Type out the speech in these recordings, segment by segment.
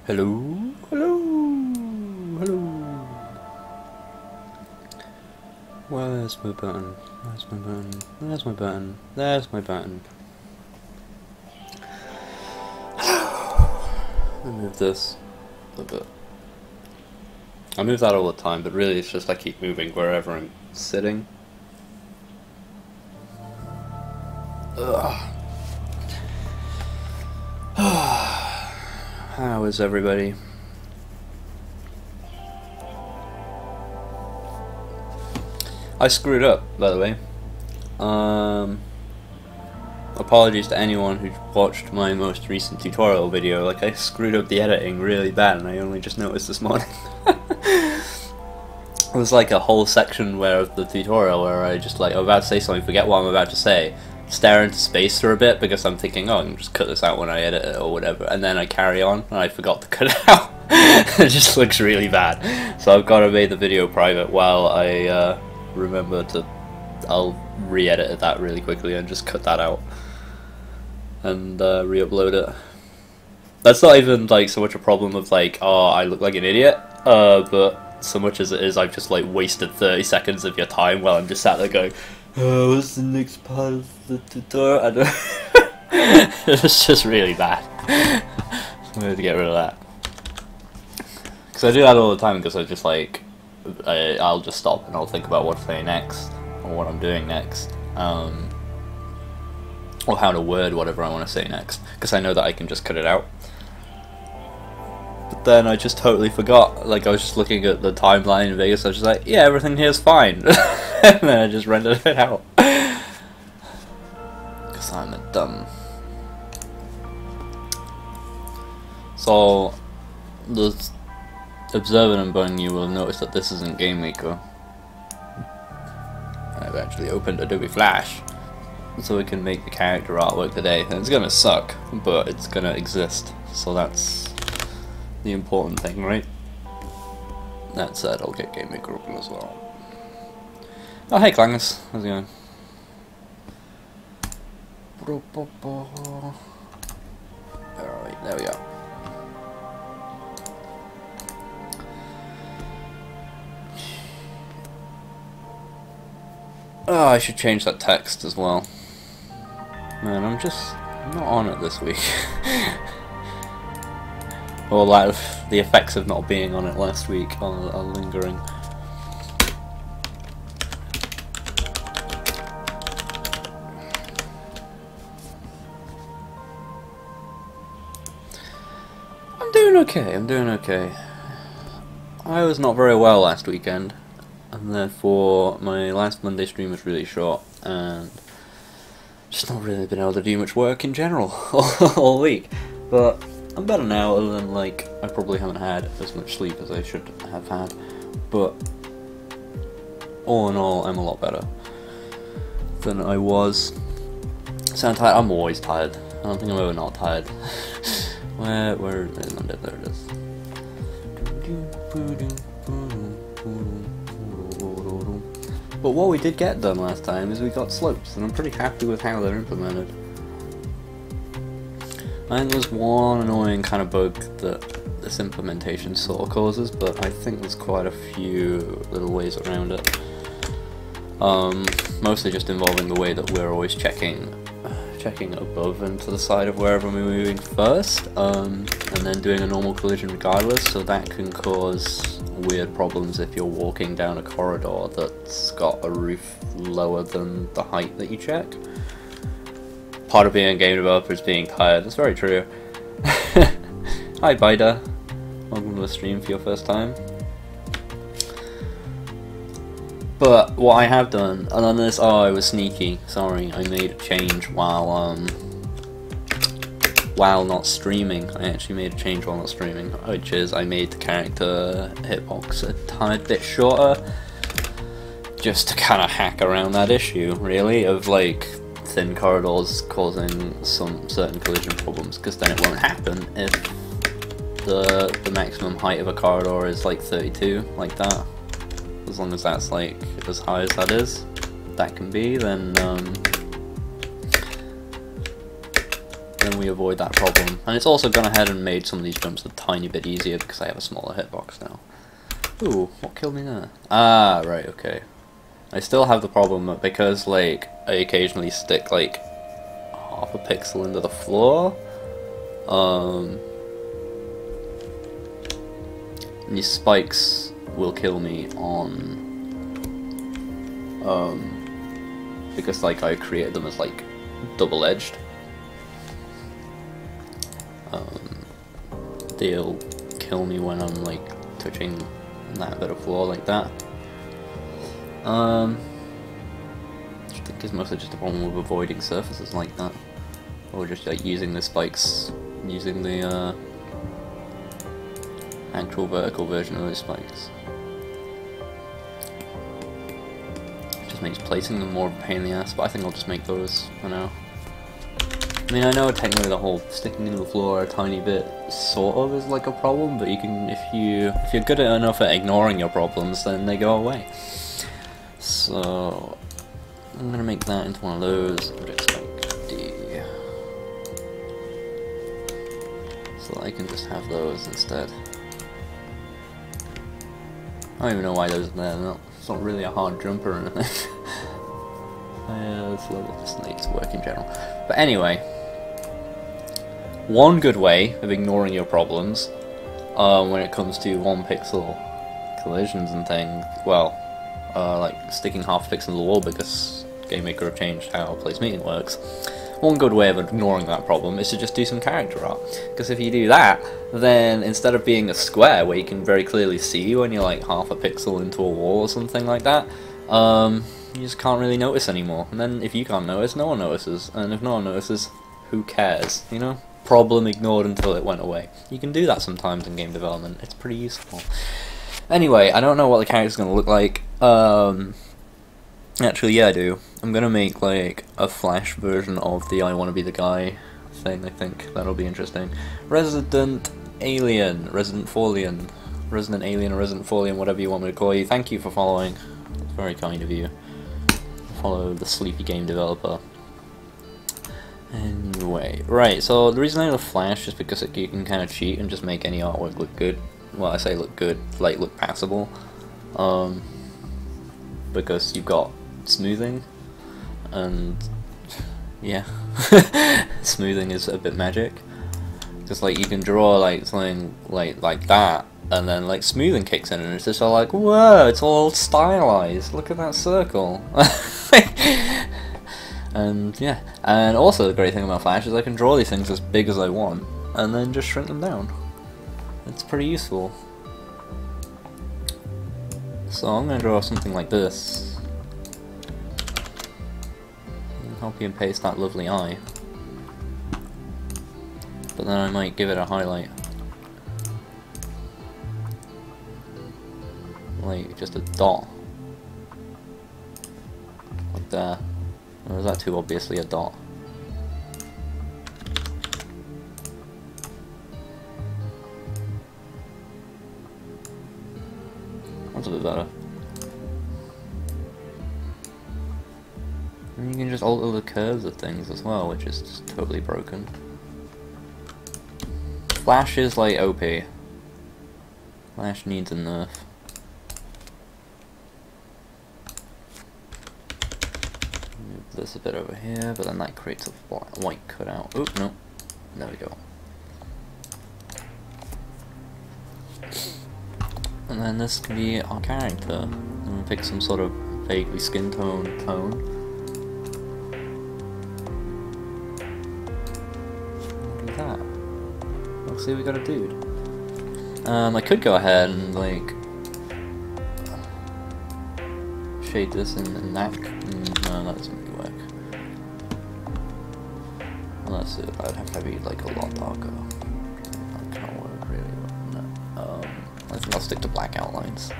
Hello, hello, hello. Where's my button? Where's my button? Where's my button? There's my button. Let me move this a little bit. I move that all the time, but really it's just I keep moving wherever I'm sitting. Ugh. How is everybody? I screwed up, by the way. Apologies to anyone who watched my most recent tutorial video. Like, I screwed up the editing really bad and I only just noticed this morning. It was like a whole section of the tutorial where I just I'm about to say something, forget what I'm about to say, stare into space for a bit because I'm thinking, oh, I can just cut this out when I edit it or whatever, and then I carry on and I forgot to cut it out. It just looks really bad. So I've got to make the video private while I remember to, I'll re-edit that really quickly and just cut that out and re-upload it. That's not even like so much a problem of like, oh, I look like an idiot, but so much as it is I've just like wasted 30 seconds of your time while I'm just sat there going, what's the next part of the tutorial? I don't It was just really bad. We had to get rid of that. Because I do that all the time, because I just like, I'll just stop and I'll think about what to say next, or what I'm doing next, or how to word whatever I want to say next, because I know that I can just cut it out. But then I just totally forgot. Like, I was just looking at the timeline in Vegas, I was just like, yeah, everything here's fine. And then I just rendered it out. Because I'm a dumb. So, the observer among you will notice that this isn't GameMaker. I've actually opened Adobe Flash, so we can make the character artwork today. And it's gonna suck, but it's gonna exist. So that's the important thing, right? That said, I'll get GameMaker open as well. Oh, hey Clangers, how's it going? Alright, there we go. Oh, I should change that text as well. Man, I'm not on it this week. Or like the effects of not being on it last week are lingering. I'm doing okay. I was not very well last weekend, and therefore my last Monday stream was really short, and just not really been able to do much work in general all week. But I'm better now, other than like I probably haven't had as much sleep as I should have had. But all in all, I'm a lot better than I was. So I'm tired. I'm always tired. I don't think I'm ever not tired. Where is Mondev? There it is. But what we did get done last time is we got slopes, and I'm pretty happy with how they're implemented. I think there's one annoying kind of bug that this implementation sort of causes, but I think there's quite a few little ways around it. Mostly just involving the way that we're always checking above and to the side of wherever we're moving first, and then doing a normal collision regardless, so that can cause weird problems if you're walking down a corridor that's got a roof lower than the height that you check. Part of being a game developer is being tired. That's very true. Hi Bida, welcome to the stream for your first time. But what I have done, and on this, oh, I was sneaky. Sorry, I made a change while not streaming. I actually made a change while not streaming, which is I made the character hitbox a tiny bit shorter, just to kind of hack around that issue, really, of like thin corridors causing some certain collision problems, because then it won't happen if the maximum height of a corridor is like 32, like that. As long as that's like as high as that can be, then we avoid that problem. And it's also gone ahead and made some of these jumps a tiny bit easier because I have a smaller hitbox now. Ooh, what killed me there? Ah, right, okay. I still have the problem that because like I occasionally stick like half a pixel into the floor, these spikes will kill me on because like I created them as like double-edged. They'll kill me when I'm like touching that bit of floor like that. I think it's mostly just a problem with avoiding surfaces like that, or just like using the spikes, using the actual vertical version of those spikes. Makes placing them more of a pain in the ass, but I think I'll just make those for now. I mean, I know technically the whole sticking into the floor a tiny bit sort of is like a problem, but you can, if you're good enough at ignoring your problems, then they go away. So I'm gonna make that into one of those. Object spike D, so that I can just have those instead. I don't even know why those are there. It's not really a hard jump or anything. This level just needs to work in general. But anyway, one good way of ignoring your problems when it comes to 1 pixel collisions and things, well, like sticking half a pixel in the wall because GameMaker have changed how place meeting works. One good way of ignoring that problem is to just do some character art, because if you do that, then instead of being a square where you can very clearly see when you're like half a pixel into a wall or something like that, you just can't really notice anymore. And then if you can't notice, no one notices, and if no one notices, who cares, you know? Problem ignored until it went away. You can do that sometimes in game development, it's pretty useful. Anyway, I don't know what the character's going to look like. Actually, yeah, I do. I'm gonna make like a Flash version of the I Wanna Be the Guy thing. I think that'll be interesting. Resident Alien, Resident Folian, Resident Alien or Resident Folian, whatever you want me to call you. Thank you for following. It's very kind of you. Follow the sleepy game developer. Anyway, right, so the reason I love Flash is because you can kind of cheat and just make any artwork look good. Well, I say look good, like look passable. Because you've got smoothing, and yeah, smoothing is a bit magic. Just like you can draw like something like that, and then like smoothing kicks in, and it's just all like, whoa, it's all stylized. Look at that circle. And yeah, and also the great thing about Flash is I can draw these things as big as I want, and then just shrink them down. It's pretty useful. So I'm going to draw something like this. Copy and paste that lovely eye. But then I might give it a highlight. Like just a dot. Like there. Or is that too obviously a dot? That's a bit better. And you can just alter the curves of things as well, which is just totally broken. Flash is like OP. Flash needs a nerf. Move this a bit over here, but then that creates a white cutout. Oop, no. There we go. And then this can be our character. I'm gonna pick some sort of vaguely skin tone. Do that. Let's see, we got a dude. I could go ahead and like shade this in the neck. No, that doesn't really work. Unless I'd have to be like a lot darker. That can't work really. No. I think I'll stick to black outlines.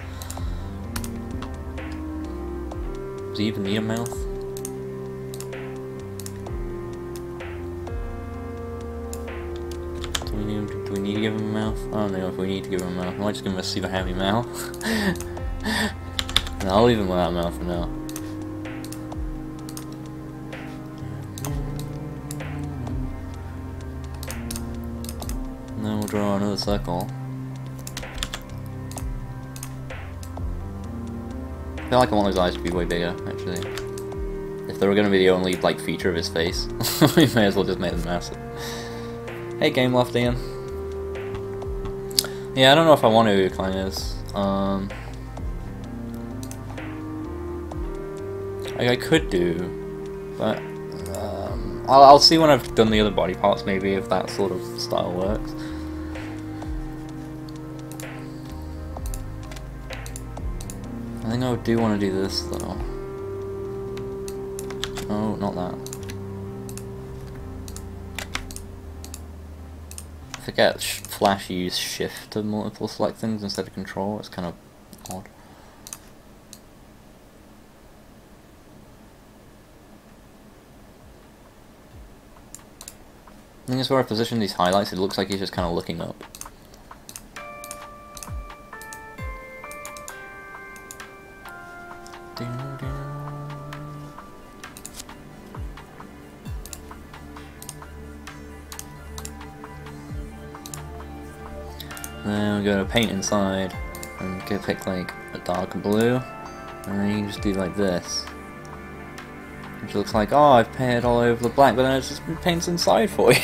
Does he even need a mouth? Do we need to give him a mouth? I don't know if we need to give him a mouth. I might just give him a super heavy mouth. No, I'll leave him without a mouth for now. And then we'll draw another circle. I feel like I want his eyes to be way bigger, actually. If they were going to be the only like feature of his face, we may as well just make them massive. Hey, Game Loftian. Yeah, I don't know if I want to climb this. Like I could do, but I'll see when I've done the other body parts, maybe if that sort of style works. I think I do want to do this though. Oh, not that. I forget Flash use shift to multiple select things instead of control. It's kind of odd. I think it's where I position these highlights. It looks like he's just kind of looking up. Then we're going to paint inside and pick like a darker blue, and then you can just do like this, which looks like, oh, I've painted all over the black, but then it just paints inside for you.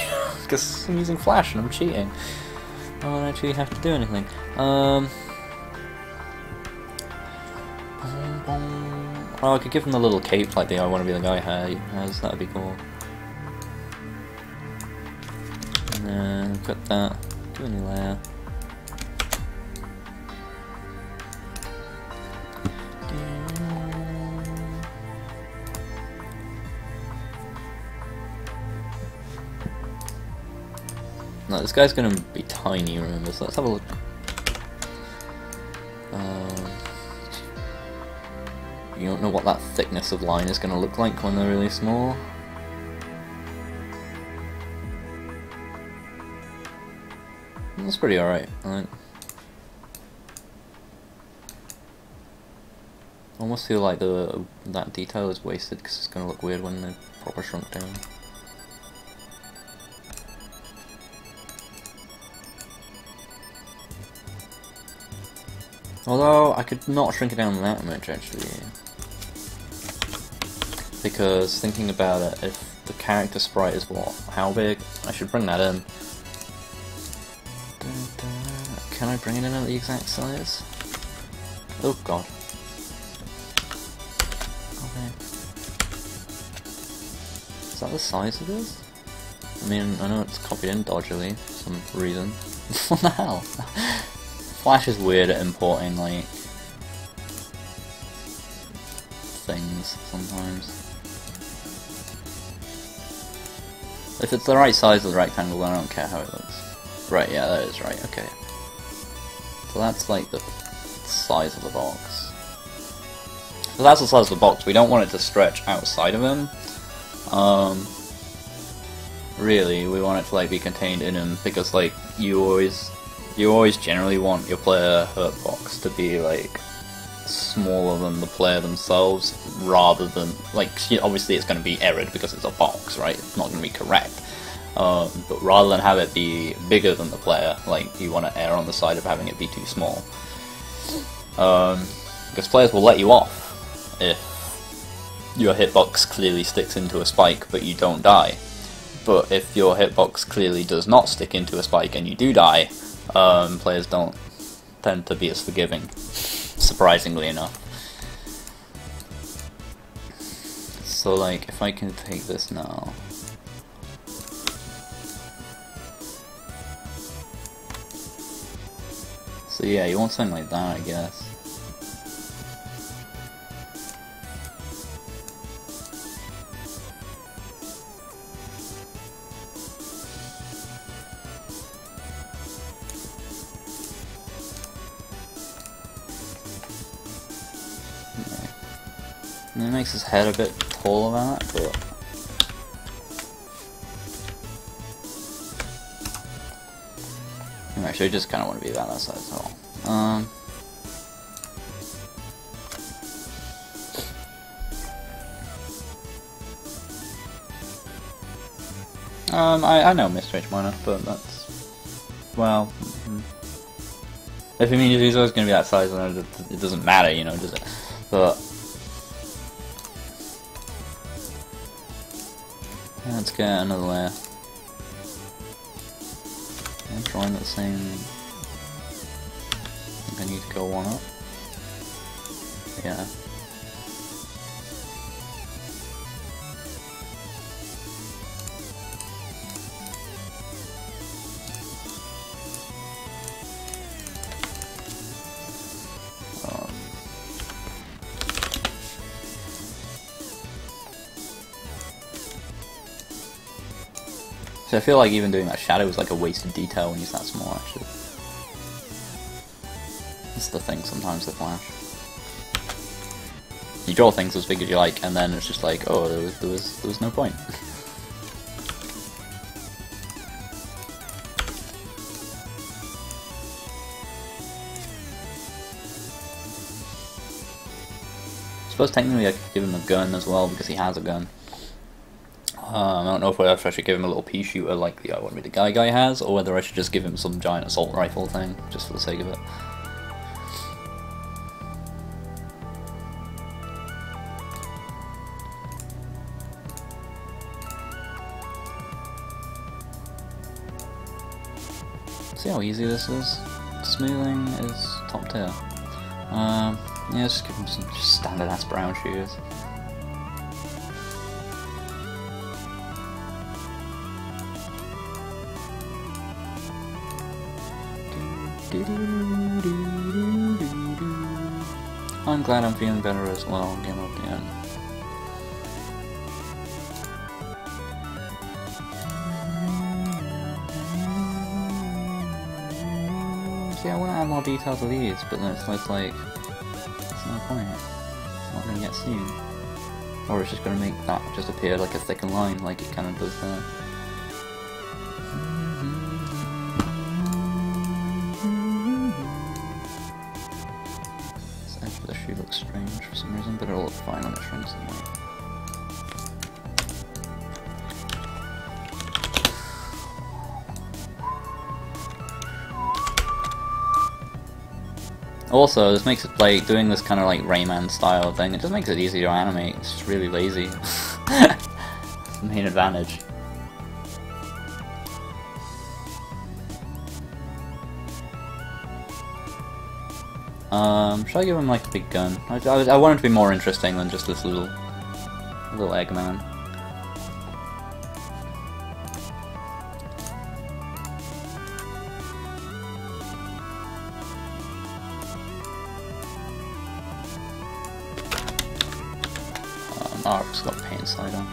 because I'm using Flash and I'm cheating. I don't actually have to do anything. Oh, I could give him the little cape like the I Want to Be the Guy has, that'd be cool. And then cut that, do a new layer. No, this guy's gonna be tiny, remember, so let's have a look. You don't know what that thickness of line is gonna look like when they're really small. That's pretty alright, I think. I almost feel like that detail is wasted because it's gonna look weird when they're proper shrunk down. Although, I could not shrink it down that much, actually. Because, thinking about it, if the character sprite is what? How big? I should bring that in. Can I bring it in at the exact size? Oh god. Okay. Is that the size of this? I mean, I know it's copied in dodgily for some reason. What the hell? Flash is weird at importing, like, things sometimes. If it's the right size of the rectangle, then I don't care how it looks. Right, yeah, that is right, okay. So that's like the size of the box. So that's the size of the box. We don't want it to stretch outside of him. Really, we want it to like be contained in him because like you always generally want your player hurt box to be like smaller than the player themselves, rather than like obviously it's going to be errored because it's a box, right? It's not going to be correct. But rather than have it be bigger than the player, like you want to err on the side of having it be too small. Because players will let you off if your hitbox clearly sticks into a spike but you don't die. But if your hitbox clearly does not stick into a spike and you do die, players don't tend to be as forgiving, surprisingly enough. So like, if I can take this now... So yeah, you want something like that, I guess. And it makes his head a bit taller than that, but... Actually, I just kind of want to be about that size as well. I know Mr. H minor, but that's... Well... If he's always going to be that size, then it doesn't matter, you know, does it? But... Let's get another layer. I'm drawing the same. I think I need to go one up. Yeah. So I feel like even doing that shadow is like a wasted detail when he's that small, actually. That's the thing sometimes with Flash. You draw things as big as you like, and then it's just like, oh, there was no point. I suppose technically I could give him a gun as well, because he has a gun. I don't know if I should give him a little pea shooter like the I Want to Be the Guy has, or whether I should just give him some giant assault rifle thing, just for the sake of it. See how easy this is? Smoothing is top tier. Yeah, just give him some just standard ass brown shoes. I'm glad I'm feeling better as well. Game up again. See, I want to add more detail to these, but then it's like, it's no point. It's not going to get seen. Or it's just going to make that just appear like a thickened line, like it kind of does there. This edge of the shoe looks strange for some reason, but it'll look fine when it shrinks anyway. Also, this makes it like doing this kind of like Rayman style thing. It just makes it easy to animate. It's just really lazy. It's the main advantage. Should I give him like a big gun? I want it to be more interesting than just this little Eggman. Arc's got paint slide on.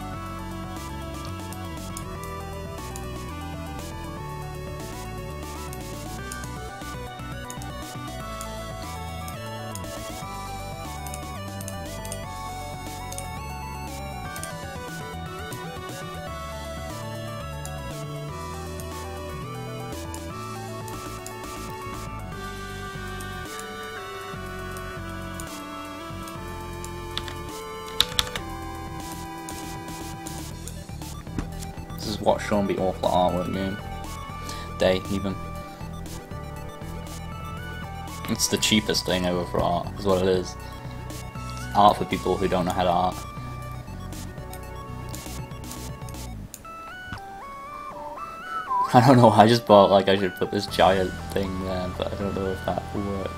This is what should be awful artwork game. Day, even. It's the cheapest thing ever for art, is what it is. It's art for people who don't know how to art. I don't know, I just thought like I should put this giant thing there, but I don't know if that will work.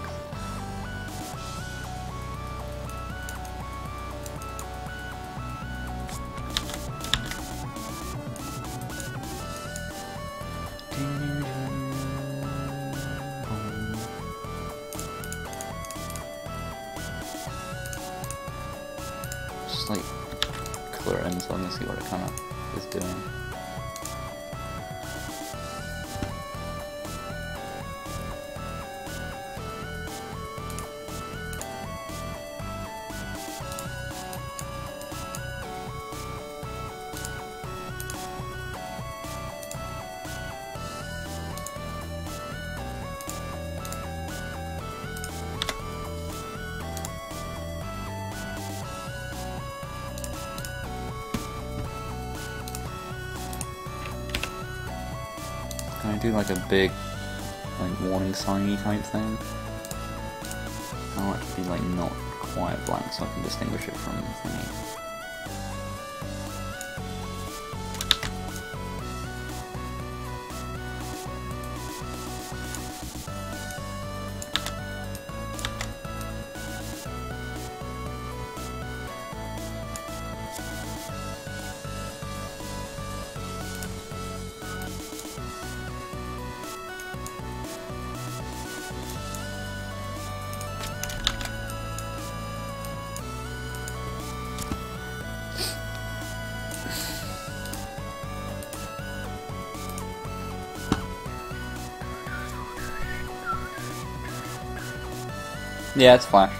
Just like clear it in so I can see what it kind of is doing. Can I do like a big, like warning signy type thing? I want it to be like not quite blank so I can distinguish it from the thingy. Yeah, it's Flash. I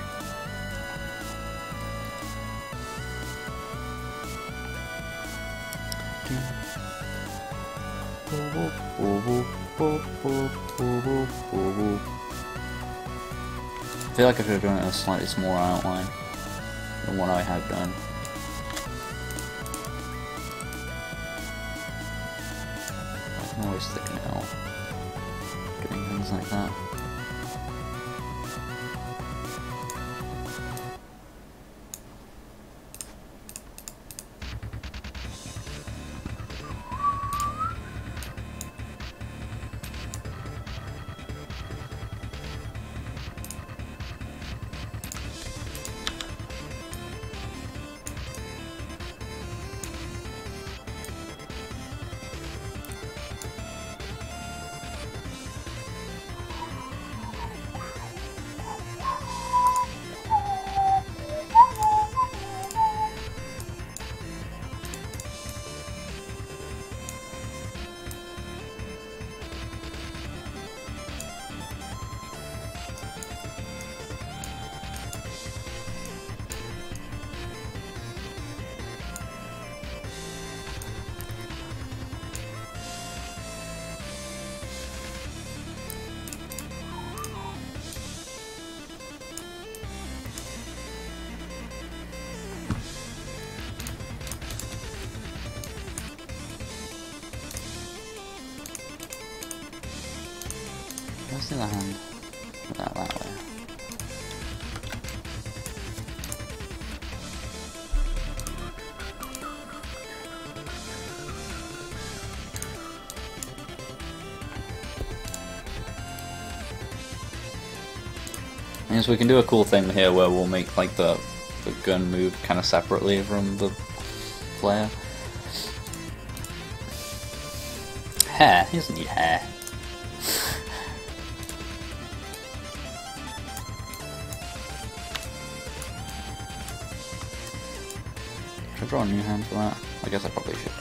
feel like I should have done it in a slightly smaller outline than what I have done. I can always thicken it out doing things like that. Let's do the hand. Put that way. And so we can do a cool thing here where we'll make like the gun move kind of separately from the player. Hair? He doesn't need hair. Should I draw a new hand for that? I guess I probably should.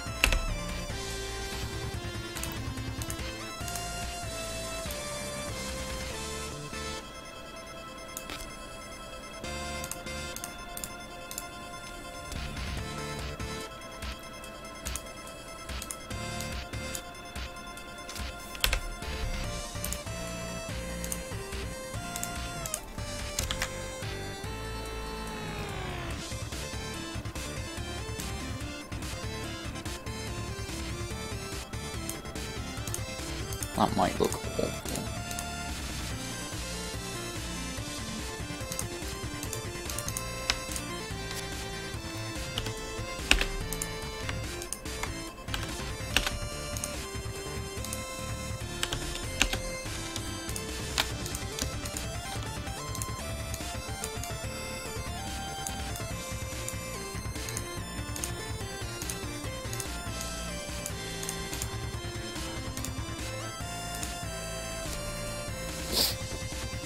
That might look awful.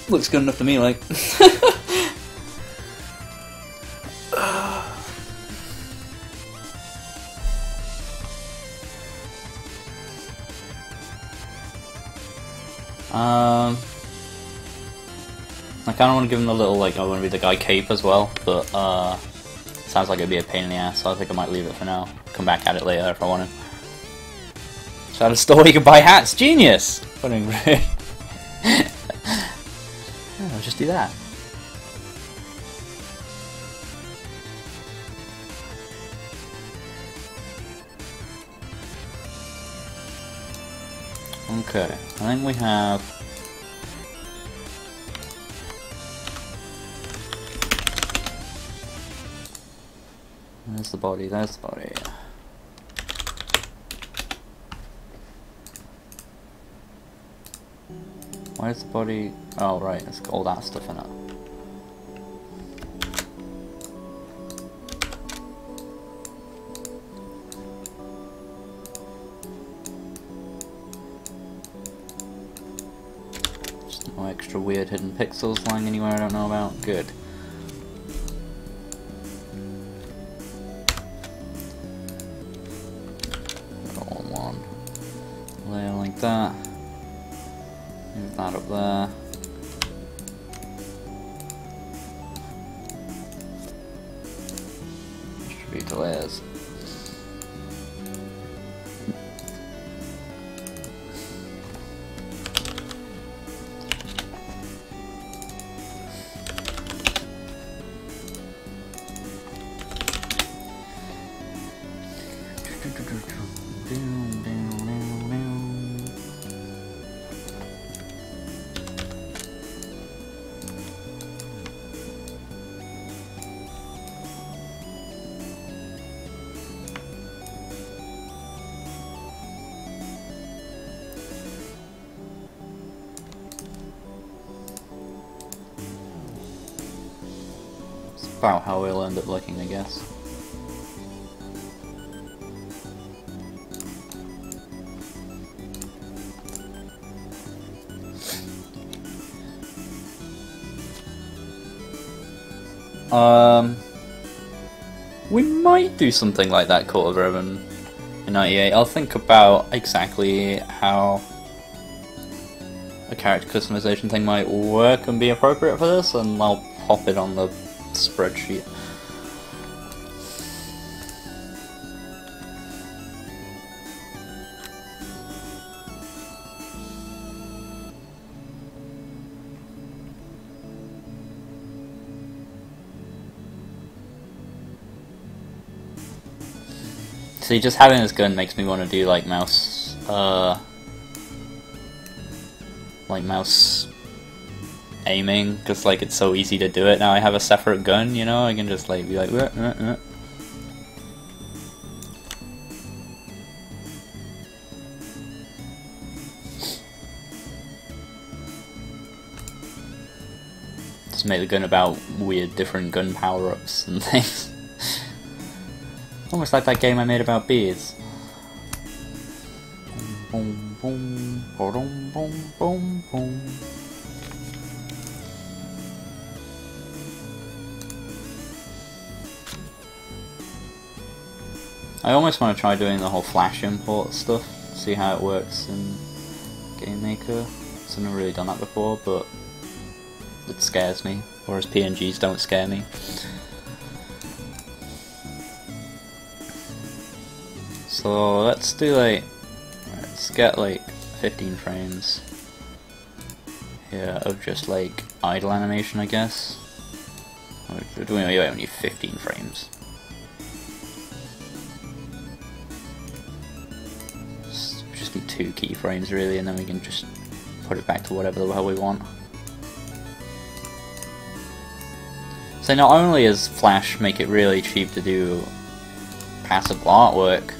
Looks good enough to me, like. I kinda wanna give him a little, like, I wanna be the guy cape as well, but sounds like it'd be a pain in the ass, so I think I might leave it for now. Come back at it later if I want to. So at a store you can buy hats, genius! I'll just do that. Okay, I think we have... There's the body, there's the body. Where's the body? Oh right, it's got all that stuff in it. Just no extra weird hidden pixels lying anywhere I don't know about. Good. Put it all in one layer like that. Move that up there. Distribute the layers. About how we'll end up looking, I guess. We might do something like that Court of Ribbon in 98. I'll think about exactly how a character customization thing might work and be appropriate for this, and I'll pop it on the spreadsheet. See, just having this gun makes me want to do like mouse, like mouse aiming, because like it's so easy to do it now. I have a separate gun, you know, I can just like be like just make the gun about weird different gun power-ups and things. Almost like that game I made about bees. Boom, boom, boom, boom, boom, boom. I almost want to try doing the whole Flash import stuff, see how it works in GameMaker. So I've never really done that before, but it scares me, whereas PNGs don't scare me. So let's do like, let's get like 15 frames here of just like idle animation, I guess. We only need 15 frames. Just need 2 keyframes really, and then we can just put it back to whatever the hell we want. So not only does Flash make it really cheap to do passable artwork,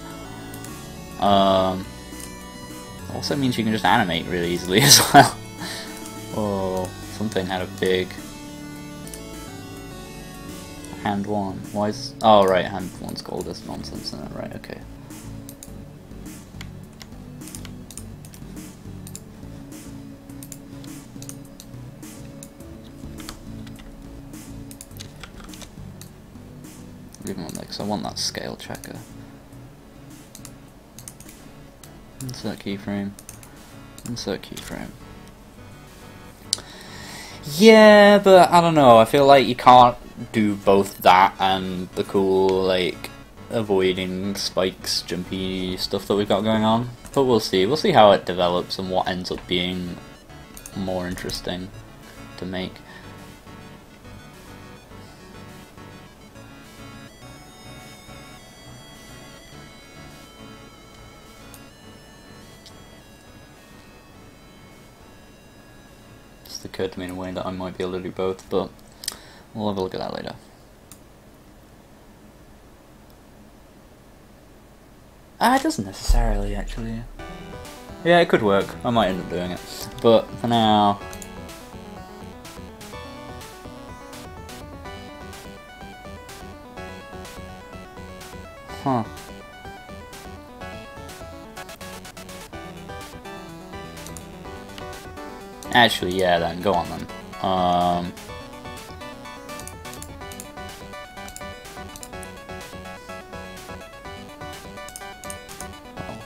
also means you can just animate really easily as well. Oh, something had a big hand 1. Why is... oh right, hand 1's got all this nonsense in it, right, okay. Leave them on there because I want that scale checker. Insert keyframe. Insert keyframe. Yeah, but I don't know. I feel like you can't do both that and the cool, like, avoiding spikes, jumpy stuff that we've got going on. But we'll see. We'll see how it develops and what ends up being more interesting to make. It occurred to me in a way that I might be able to do both, but we'll have a look at that later. It doesn't necessarily, actually. Yeah, it could work. I might end up doing it. But for now... huh. Actually, yeah, then, go on then. I'll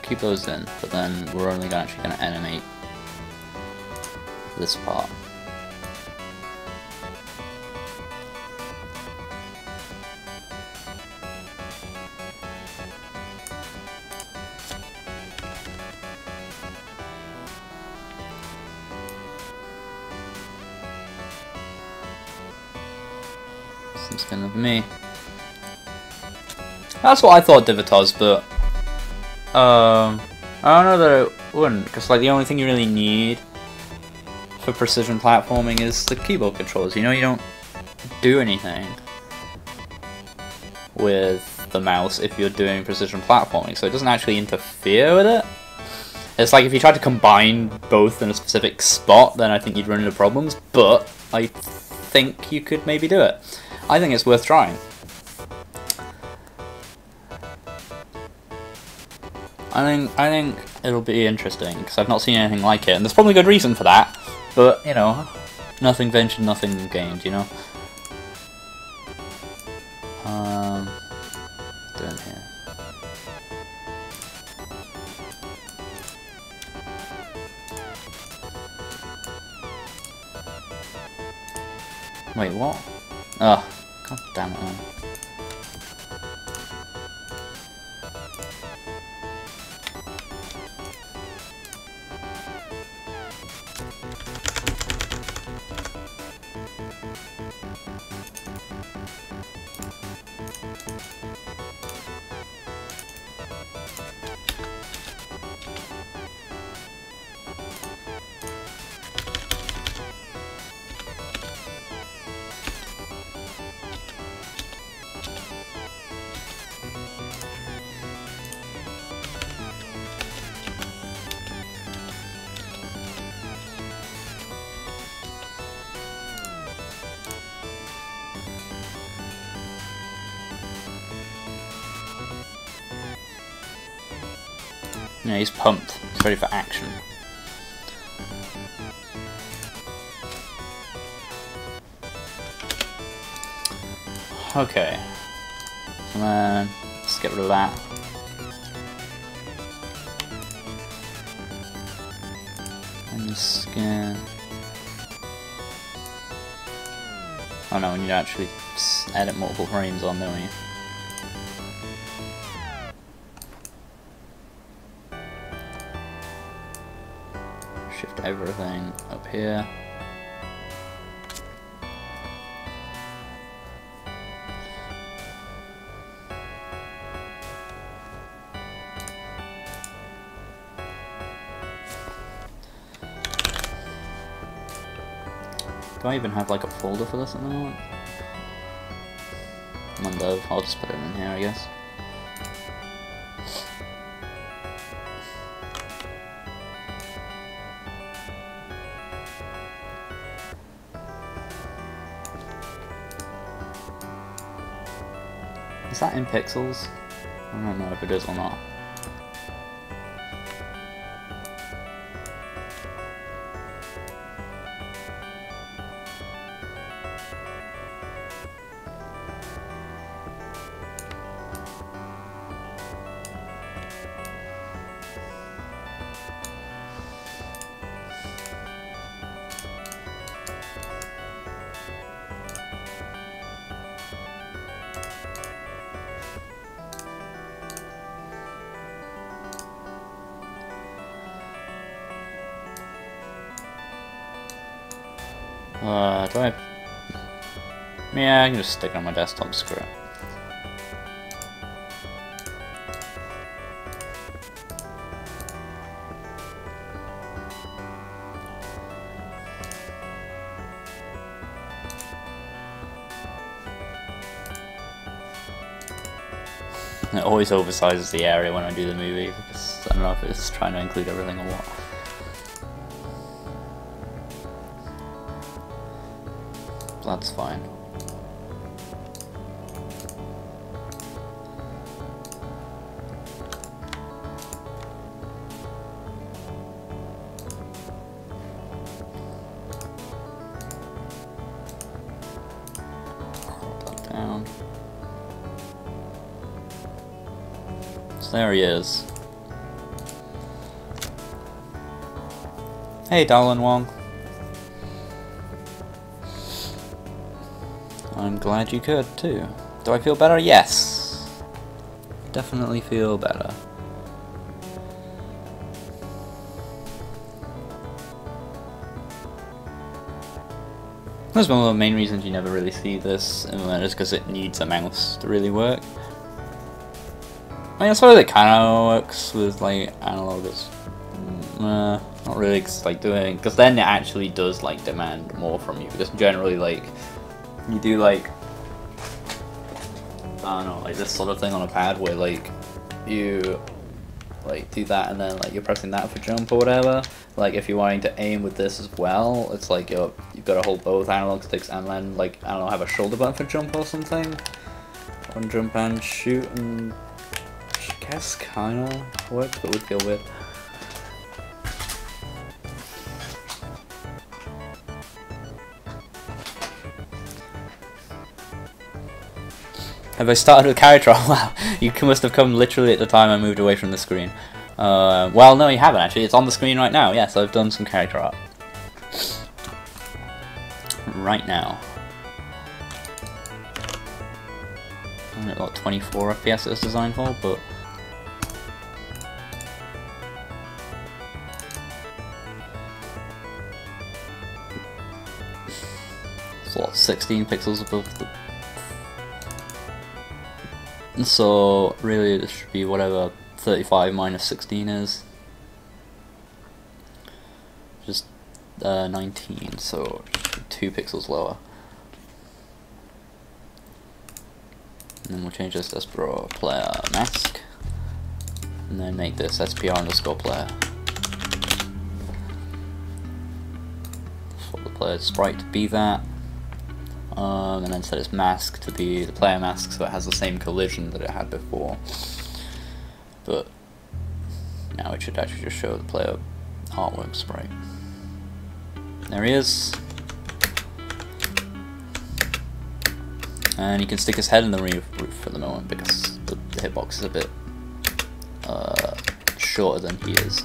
keep those in, but then we're only actually going to animate this part. It's gonna be me. That's what I thought Divitos, but I don't know that it wouldn't, because like the only thing you really need for precision platforming is the keyboard controls. You know, you don't do anything with the mouse if you're doing precision platforming, so it doesn't actually interfere with it. It's like if you tried to combine both in a specific spot, then I think you'd run into problems, but I think you could maybe do it. I think it's worth trying. I think it'll be interesting, because I've not seen anything like it, and there's probably a good reason for that, but, you know, nothing ventured, nothing gained, you know? Doing here. Wait, what? Oh, god damn it, man. Yeah, he's pumped. He's ready for action. Okay. And then let's get rid of that. And the skin. Oh no, we need to actually edit multiple frames on, don't we? Shift everything up here. Do I even have like a folder for this at the moment? Mondev, I'll just put it in here, I guess. Is that in pixels? I don't know if it is or not. Do I? Yeah, I can just stick it on my desktop, screw it. It always oversizes the area when I do the movie, because I don't know if it's trying to include everything or what. That's fine. Crop that down. So there he is. Hey, Darlin Wong. I'm glad you could too. Do I feel better? Yes. Definitely feel better. That's one of the main reasons you never really see this implemented, is because it needs a mouse to really work. I mean, I suppose it kind of works with like analog. Not really, like doing, because then it actually does like demand more from you, because generally like you do like, I don't know, like this sort of thing on a pad where like you like do that and then like you're pressing that for jump or whatever. Like if you're wanting to aim with this as well, it's like you've got to hold both analog sticks and then like, I don't know, have a shoulder button for jump or something. On jump and shoot, and I guess kinda works, but would feel weird. Have I started with character art? Wow, you must have come literally at the time I moved away from the screen. Well, no, you haven't actually. It's on the screen right now. Yes, I've done some character art. Right now. I'm at like 24 FPS it's designed for, but... it's what, 16 pixels above the... So really this should be whatever 35 minus 16 is. Just 19, so 2 pixels lower. And then we'll change this to SPR player mask. And then make this SPR underscore player. For the player sprite to be that. And then set its mask to be the player mask, so it has the same collision that it had before. But Now it should actually just show the player artwork sprite. There he is. And he can stick his head in the roof for the moment because the hitbox is a bit shorter than he is.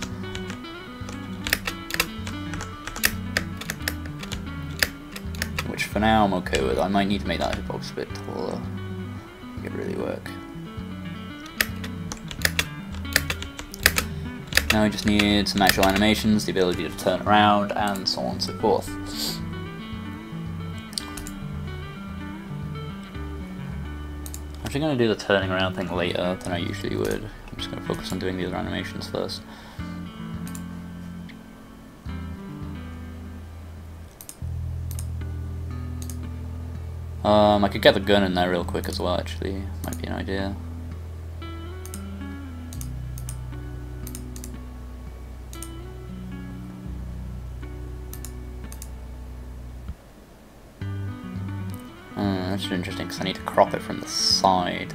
Which for now I'm okay with. I might need to make that hitbox a bit taller. Make it really work. Now we just need some actual animations, the ability to turn around, and so on and so forth. I'm actually going to do the turning around thing later than I usually would. I'm just going to focus on doing the other animations first. I could get the gun in there real quick as well, actually. Might be an idea. That's interesting because I need to crop it from the side,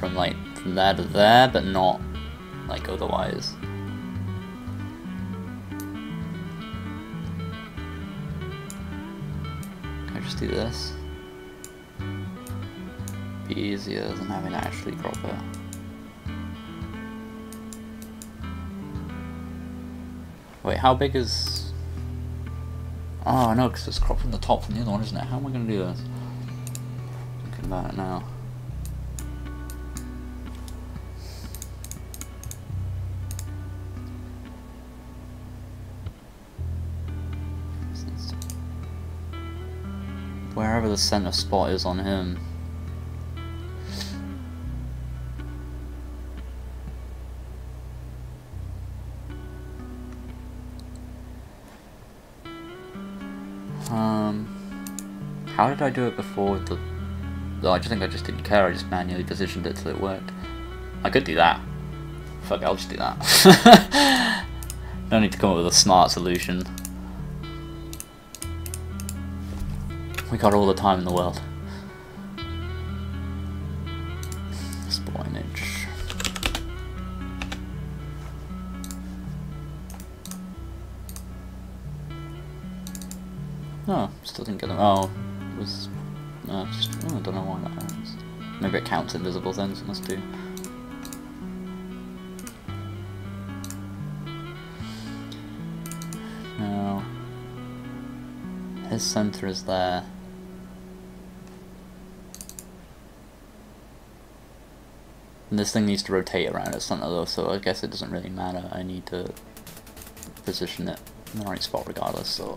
from like from there to there, but not like otherwise. Can I just do this? Be easier than having to actually crop it. Wait, how big is? Oh no, because it's cropped from the top from the other one, isn't it? How am I going to do this? About it now. Wherever the center spot is on him. How did I do it before the... Though I just think I just didn't care, I just manually positioned it till it worked. I could do that. Fuck it, I'll just do that. No need to come up with a smart solution. We got all the time in the world. Spot image. Oh, still didn't get them. Oh, it was... No, just, oh, I don't know why that happens. Maybe it counts invisible things, it must do. Now, his center is there. And this thing needs to rotate around its center though, so I guess it doesn't really matter. I need to position it in the right spot regardless, so...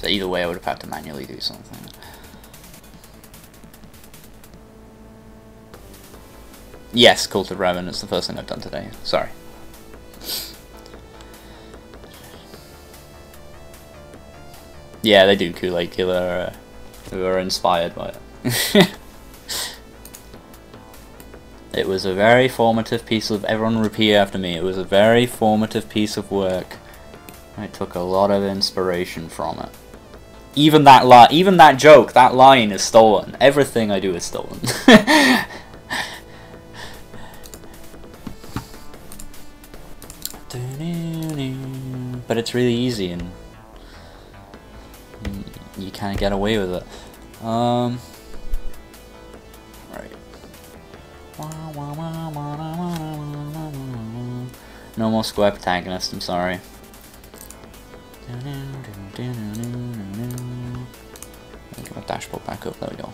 So either way I would have had to manually do something. Yes, Cult of Raven, it's the first thing I've done today. Sorry. Yeah, they do Kool-Aid Killer, who are inspired by it. It was a very formative piece of... Everyone repeat after me. It was a very formative piece of work. I took a lot of inspiration from it. Even that joke, that line is stolen. Everything I do is stolen. But it's really easy and you kind of get away with it. Right. No more square protagonist, I'm sorry. Get my dashboard back up, there we go.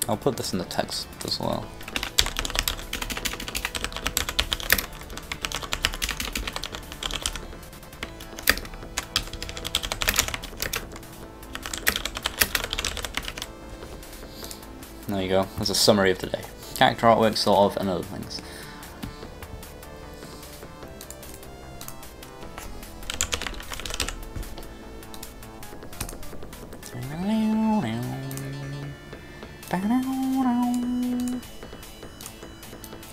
I'll put this in the text as well. There you go, there's a summary of today. Character artwork, sort of, and other things.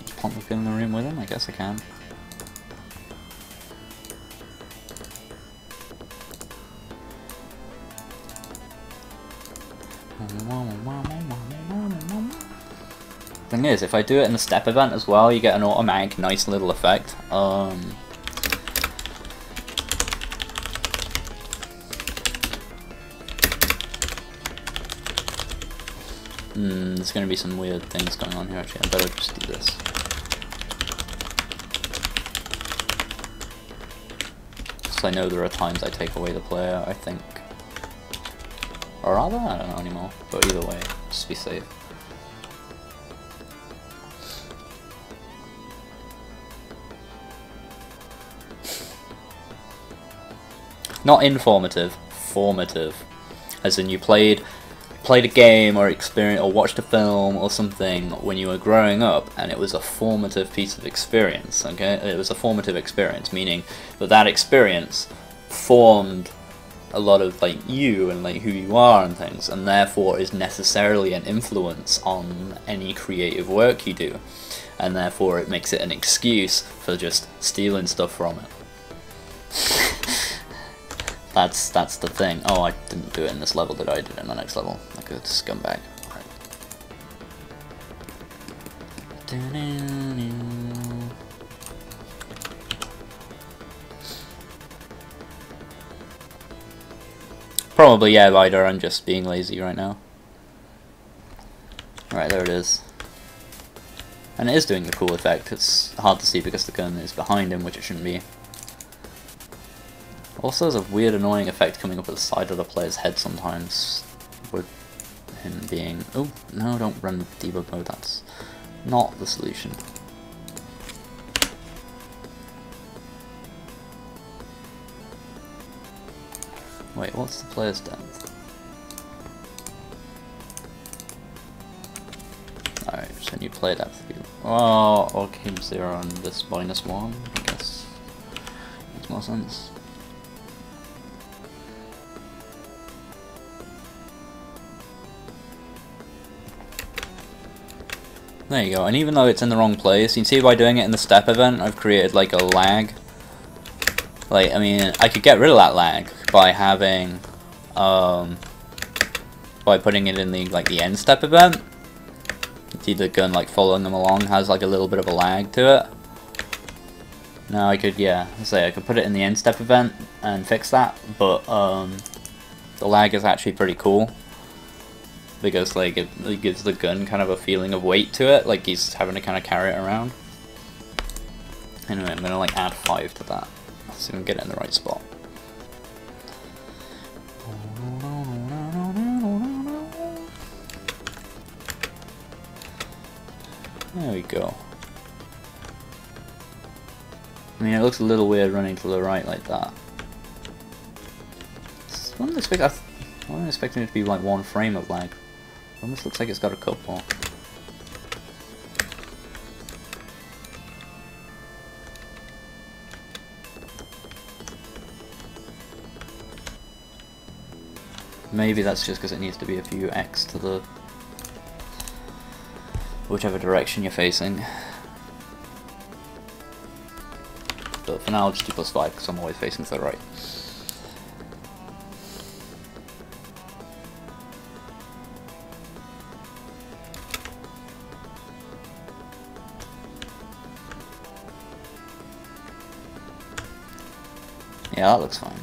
Just pump the in the room with him, I guess I can. Thing is, if I do it in the step event as well, you get an automatic nice little effect. There's going to be some weird things going on here actually. I better just do this. Because I know there are times I take away the player, I think. Or are there? I don't know anymore. But either way, just be safe. Not informative, formative. As in you played a game or experience or watched a film or something when you were growing up, and it was a formative piece of experience. Okay, it was a formative experience, meaning that experience formed a lot of like you and like who you are and things, and therefore is necessarily an influence on any creative work you do, and therefore it makes it an excuse for just stealing stuff from it. That's the thing. Oh, I didn't do it in this level, did I? I did it in the next level. Like a scumbag. Right. Probably, yeah, Ryder, I'm just being lazy right now. Right, there it is. And it is doing a cool effect. It's hard to see because the gun is behind him, which it shouldn't be. Also, there's a weird, annoying effect coming up at the side of the player's head sometimes, with him being... Oh, no, don't run debug mode, that's not the solution. Wait, what's the player's depth? Alright, so new player depth. Oh, okay, 0 and this -1, I guess. Makes more sense. There you go, and even though it's in the wrong place, you can see by doing it in the step event, I've created like a lag. Like, I mean, I could get rid of that lag by having, by putting it in the, like, the end step event. See the gun, like, following them along has, like, a little bit of a lag to it. Now I could, yeah, I could put it in the end step event and fix that, but, the lag is actually pretty cool. Because, like, it gives the gun kind of a feeling of weight to it, like he's having to kind of carry it around. Anyway, I'm gonna, like, add 5 to that, so we can get it in the right spot. There we go. I mean, it looks a little weird running to the right like that. I wasn't expecting it to be, like, one frame of lag. Almost looks like it's got a couple. Maybe that's just because it needs to be a few X to the whichever direction you're facing. But for now I'll just do +5 because I'm always facing to the right. Yeah, that looks fine.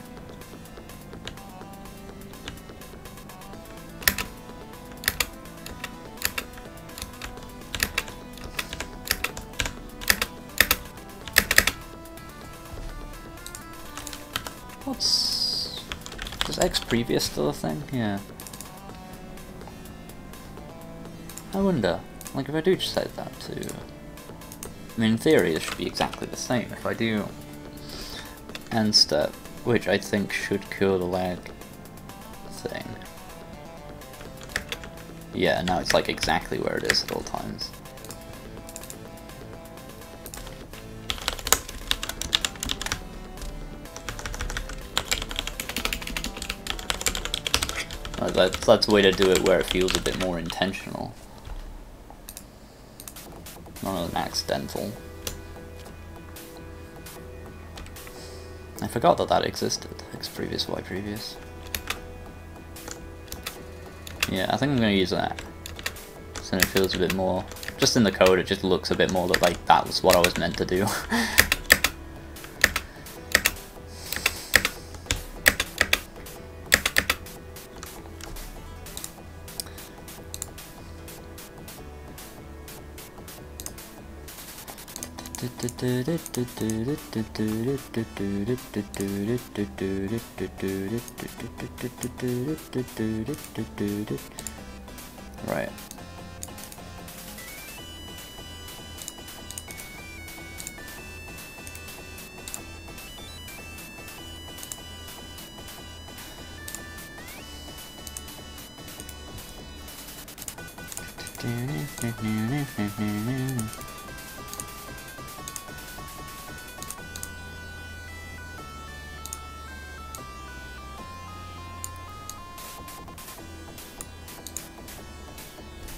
Is X previous still a thing? Yeah. I wonder, like, if I do just set that to... I mean, in theory it should be exactly the same. If I do end step, which I think should cure the lag thing. Yeah, now it's like exactly where it is at all times. That's a way to do it where it feels a bit more intentional. Not an accidental. I forgot that existed. X previous, Y previous. Yeah, I think I'm going to use that. So it feels a bit more, just in the code it just looks a bit more like that was what I was meant to do. Right.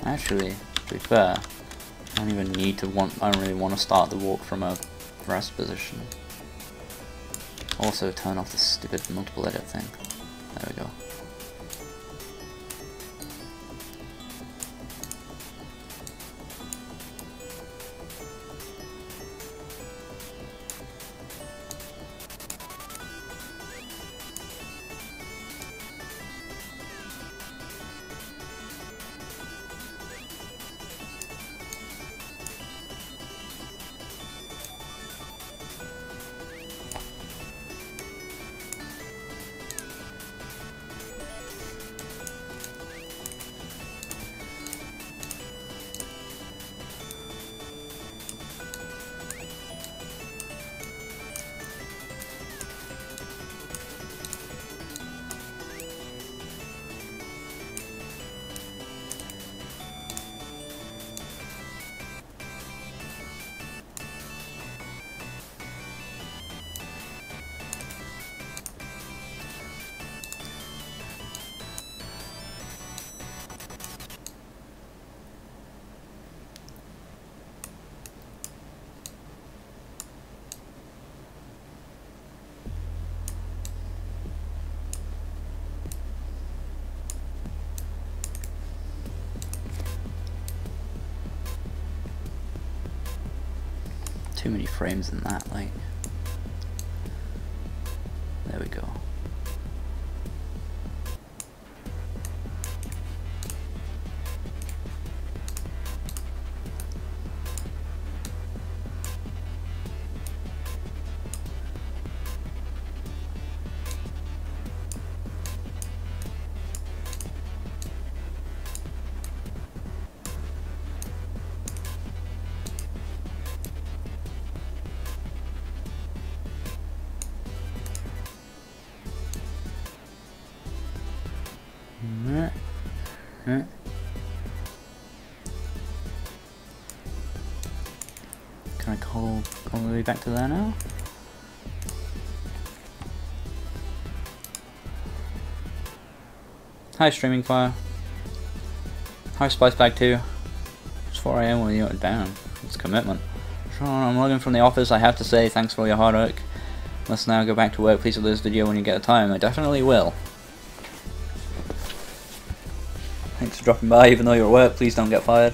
Actually, to be fair, I don't even need to I don't really want to start the walk from a rest position. Also turn off the stupid multiple edit thing. There we go. Too many frames in that, like. There we go. Can I call all the way back to there now? Hi Streaming Fire. Hi Spice Bag 2. It's 4 AM when you're down. It's commitment. Sean, I'm logging from the office. I have to say thanks for all your hard work. Let's now go back to work. Please do this video when you get the time. I definitely will. Thanks for dropping by, even though you're at work. Please don't get fired.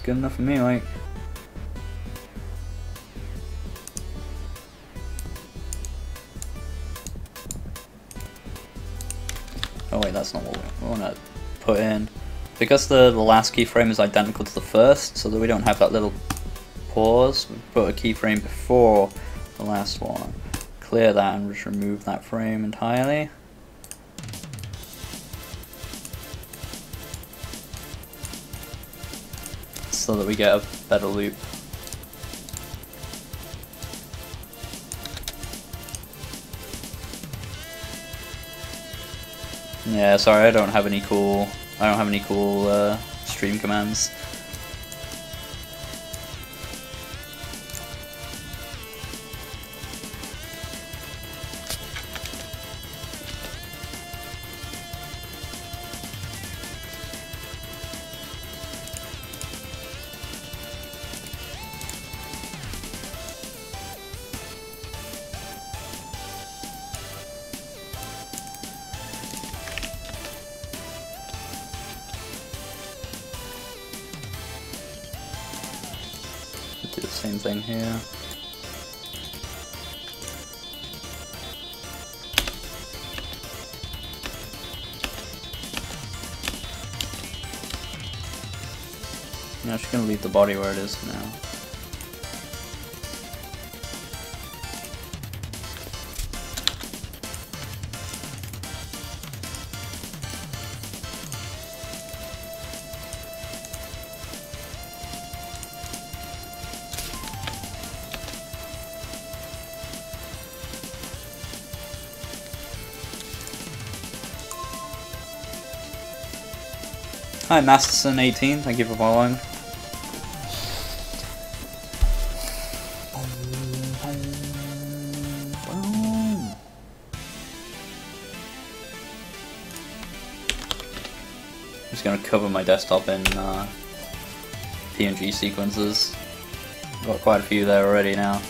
Good enough for me, like. Oh wait, that's not what we want to put in. Because the last keyframe is identical to the first, so that we don't have that little pause, we put a keyframe before the last one. Clear that and just remove that frame entirely. So that we get a better loop. Yeah, sorry, I don't have any cool I don't have any cool stream commands. Do the same thing here. I'm just gonna leave the body where it is for now. Hi Masterson18, thank you for following. I'm just gonna cover my desktop in PNG sequences. Got quite a few there already now.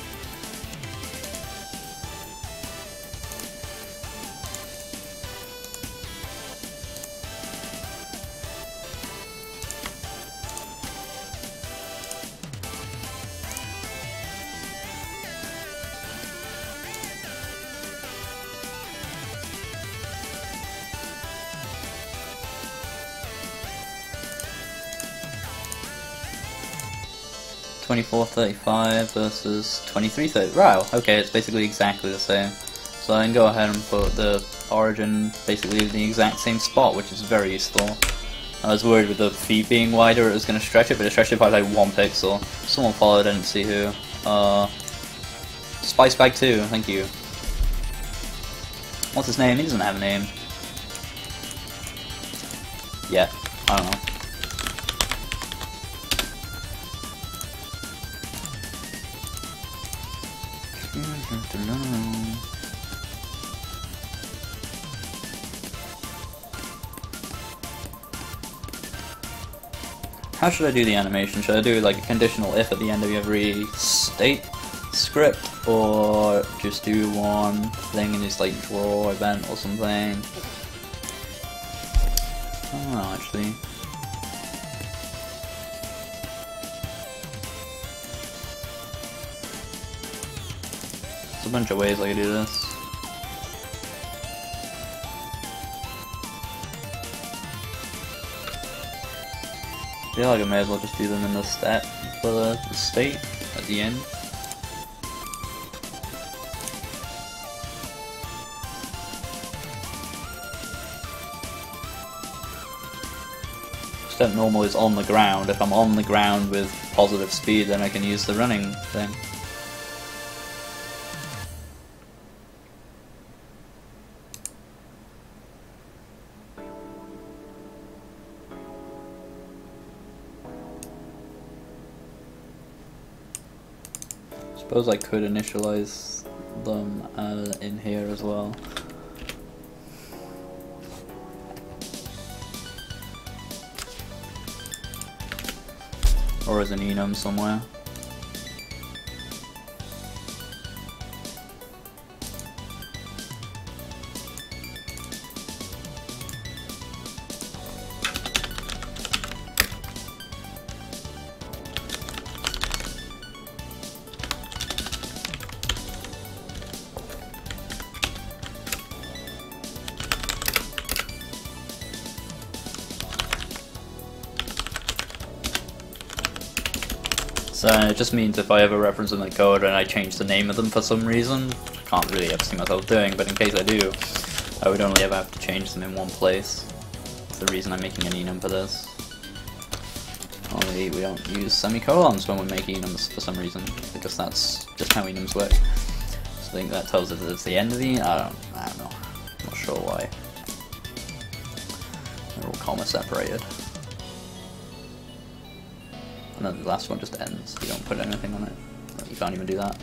$24.35 versus $23.30. Wow, okay, it's basically exactly the same. So I can go ahead and put the origin basically in the exact same spot, which is very useful. I was worried with the feet being wider it was going to stretch it, but it stretched it by like 1 pixel. Someone followed, I didn't see who. Spicebag2, thank you. What's his name? He doesn't have a name. Yeah, I don't know. How should I do the animation? Should I do like a conditional if at the end of every state script, or just do one thing and just like draw event or something? I don't know actually. There's a bunch of ways I could do this. I feel like I may as well just do them in the stat for the state at the end. Step normal is on the ground. If I'm on the ground with positive speed, then I can use the running thing. Suppose I could initialize them in here as well. Or as an enum somewhere. So it just means if I ever reference them in the code and I change the name of them for some reason, I can't really ever see myself doing, but in case I do, I would only ever have to change them in one place. That's the reason I'm making an enum for this. Only we don't use semicolons when we're making enums for some reason, because that's just how enums work. So I think that tells us that it's the end of the I don't know. I'm not sure why. They're all comma separated. And then the last one just ends. You don't put anything on it. You can't even do that.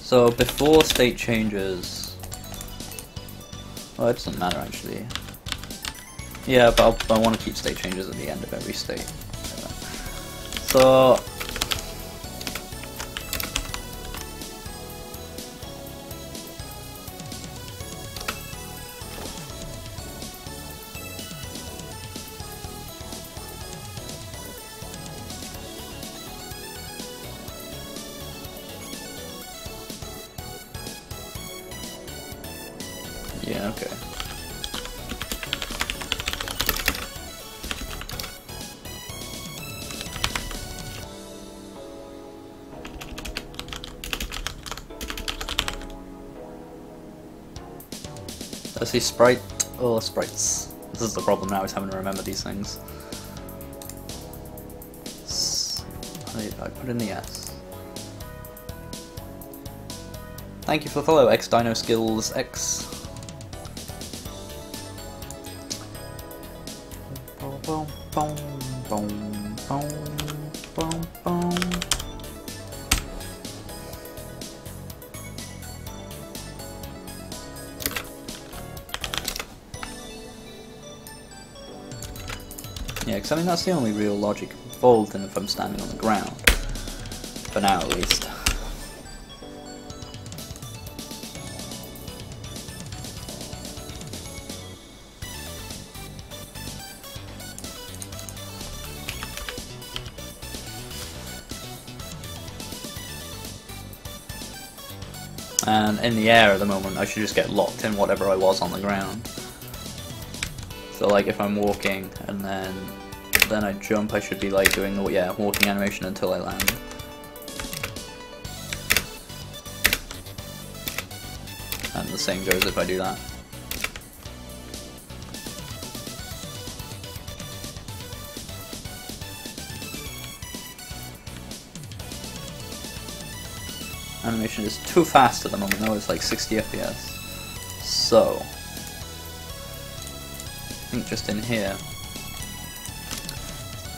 So before state changes, well, it doesn't matter actually. Yeah, but I want to keep state changes at the end of every state. So yeah, okay. Let's see, sprite. Oh, sprites. This is the problem now, is having to remember these things. I put in the S. Thank you for the follow, X Dino Skills X. Boom, boom, boom, boom, boom, boom. Yeah, because I mean that's the only real logic involved in if I'm standing on the ground. For now at least. And in the air at the moment I should just get locked in whatever I was on the ground. So like if I'm walking and then I jump, I should be like doing the walking animation until I land. And the same goes if I do that. Animation is too fast at the moment though, it's like 60 FPS. So I think just in here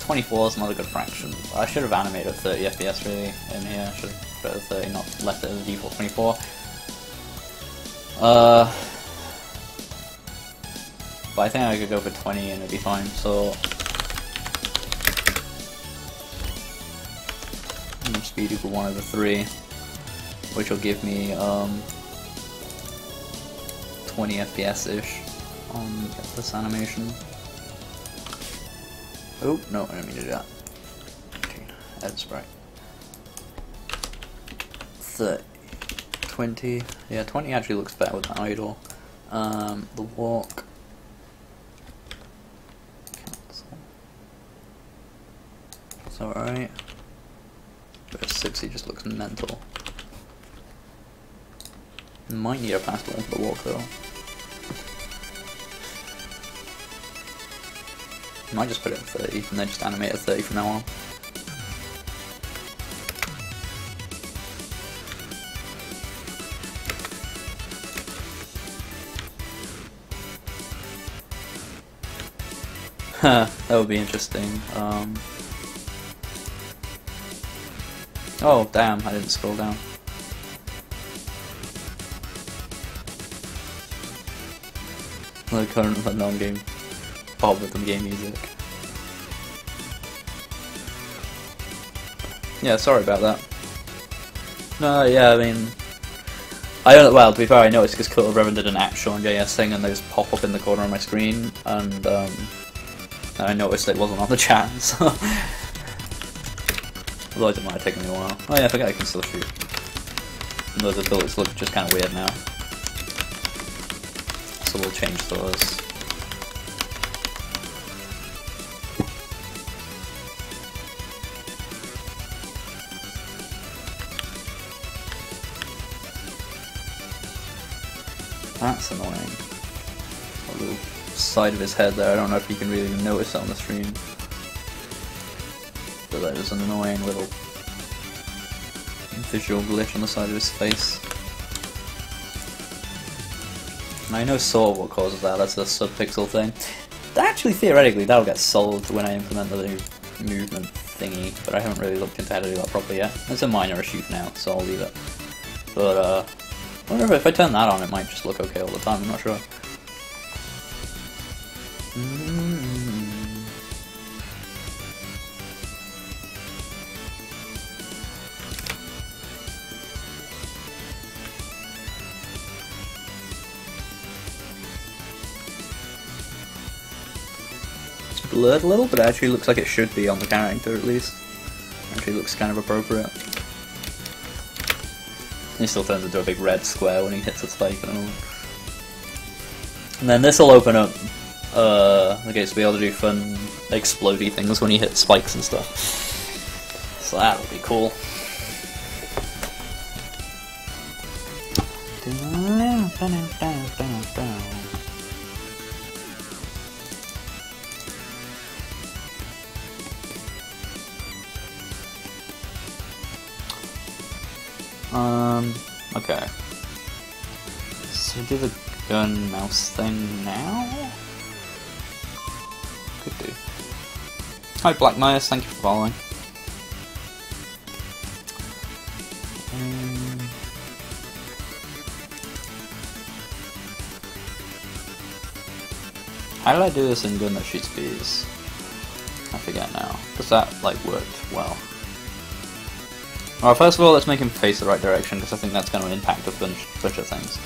24 is not a good fraction. I should have animated 30 FPS really in here. I should have put it at 30, not left it as a default 24. But I think I could go for 20 and it'd be fine. So speed equal 1/3, which will give me 20 FPS ish on this animation. Oh, no, I didn't mean to do that. Okay, add sprite. 30, 20, yeah, 20 actually looks better with the idle. The walk. Cancel. It's alright. But 60 just looks mental. Might need a faster one for the walk though. Might just put it at 30 and then just animate at 30 from now on. That would be interesting. Oh damn, I didn't scroll down. The current non-game Bob with some game music. Yeah, sorry about that. No, yeah, I mean, I don't. Well, to be fair, I noticed because Kurt Revan did an action.js thing, and those pop up in the corner of my screen, and I noticed it wasn't on the chat. So, otherwise, it might have taken me a while. Oh yeah, I forgot I can still shoot. And those abilities look just kind of weird now, so we'll change those. That's annoying. Hello. side of his head there. I don't know if you can really notice it on the stream, but that is an annoying little visual glitch on the side of his face. And I know sort of what causes that. That's the subpixel thing. Actually, theoretically, that'll get solved when I implement the new movement thingy, but I haven't really looked into how to do that properly yet. It's a minor issue for now, so I'll leave it. But I wonder if I turn that on, it might just look okay all the time. I'm not sure. Blurred a little, but it actually looks like it should be on the character at least. Actually looks kind of appropriate. He still turns into a big red square when he hits a spike and all. And then this will open up okay, to be able to do fun explodey things when you hit spikes and stuff. So that'll be cool. Okay. So do the gun mouse thing now? Could do. Hi Black Myers, thank you for following. How did I do this in gun that shoots bees? I forget now, because that like worked well. Alright, first of all, let's make him face the right direction, because I think that's going to impact a bunch of things.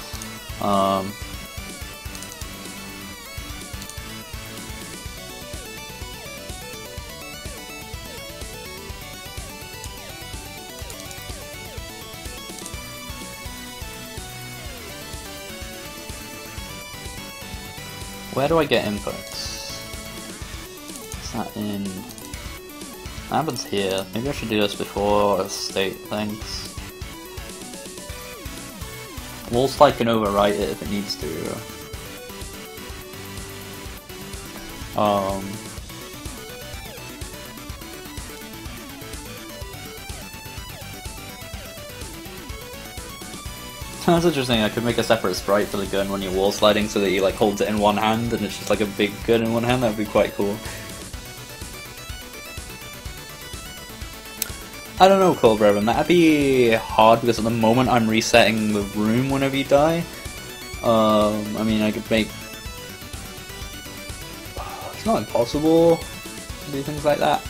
Where do I get inputs? Is that in... That happens here. Maybe I should do this before state things. Wall slide can overwrite it if it needs to. That's interesting. I could make a separate sprite for the gun when you're wall sliding so that you like holds it in one hand and it's just like a big gun in one hand. That would be quite cool. I don't know, Cold Brethren, that'd be hard because at the moment I'm resetting the room whenever you die. I mean, I could make... It's not impossible to do things like that.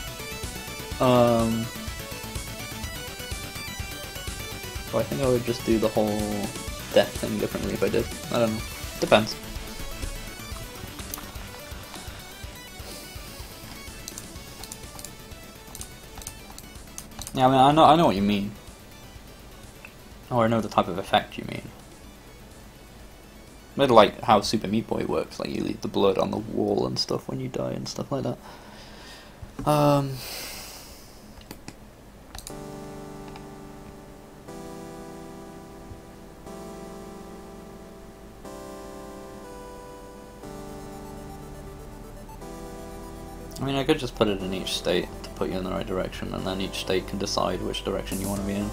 So I think I would just do the whole death thing differently if I did. I don't know. Depends. Yeah, I mean, I know what you mean. Or I know the type of effect you mean. But like how Super Meat Boy works, like you leave the blood on the wall and stuff when you die and stuff like that. I mean, I could just put it in each state to put you in the right direction, and then each state can decide which direction you want to be in.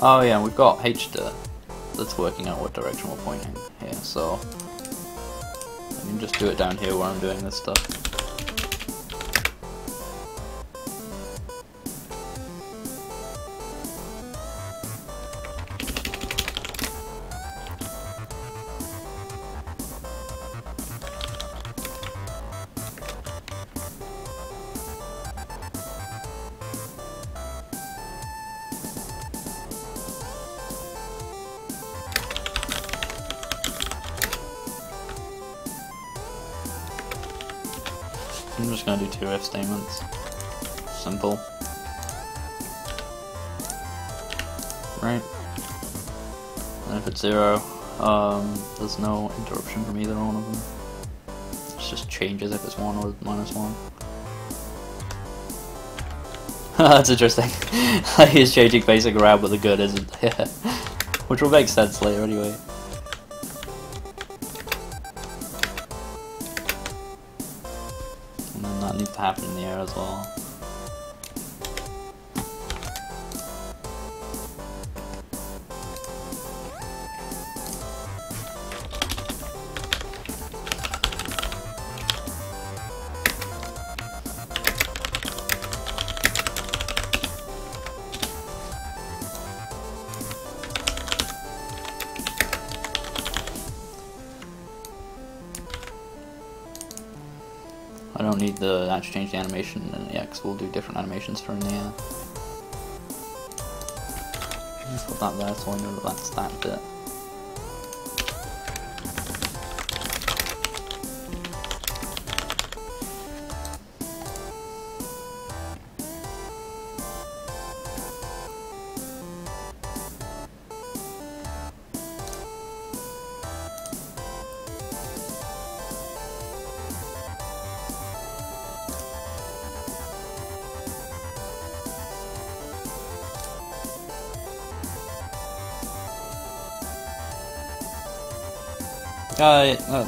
Oh yeah, we've got HDR that's working out what direction we're pointing here, so I can just do it down here where I'm doing this stuff. I'm just going to do 2 if statements. Simple. Right. And if it's 0, There's no interruption from either one of them. It just changes if it's 1 or -1. That's interesting. He's changing basic around with a gun, isn't it? Which will make sense later anyway. And then that needs to happen in the air as well. I don't need the actually change the animation in the X, we'll do different animations for in the air. Just put that there so I know that that's that bit.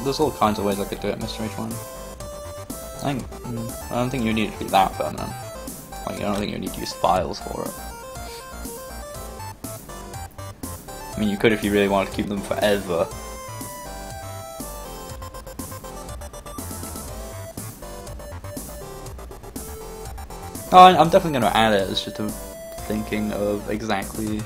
There's all kinds of ways I could do it, Mr. H1. I don't think you need to be that feminine. Like, I don't think you need to use files for it. I mean, you could if you really wanted to keep them forever. Oh, I'm definitely going to add it, it's just thinking of exactly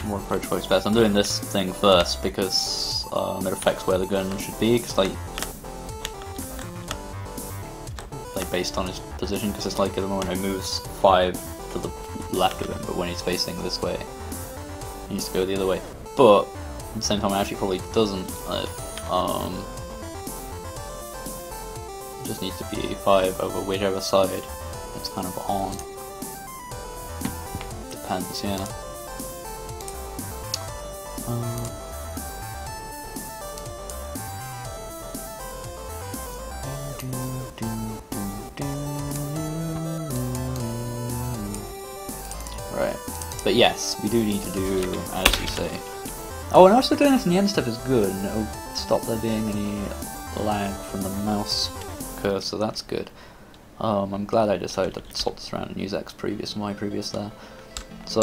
what approach works best. I'm doing this thing first because it affects where the gun should be, because like based on his position, because it's like at the moment he moves 5 to the left of him, but when he's facing this way he needs to go the other way. But at the same time, it actually probably doesn't. It just needs to be 5 over whichever side it's kind of on. Depends, yeah. Right, but yes, we do need to do as you say. Oh, and also doing this in the end stuff is good, and it'll stop there being any lag from the mouse cursor, that's good. I'm glad I decided to swap this around and use X previous, Y previous there. So,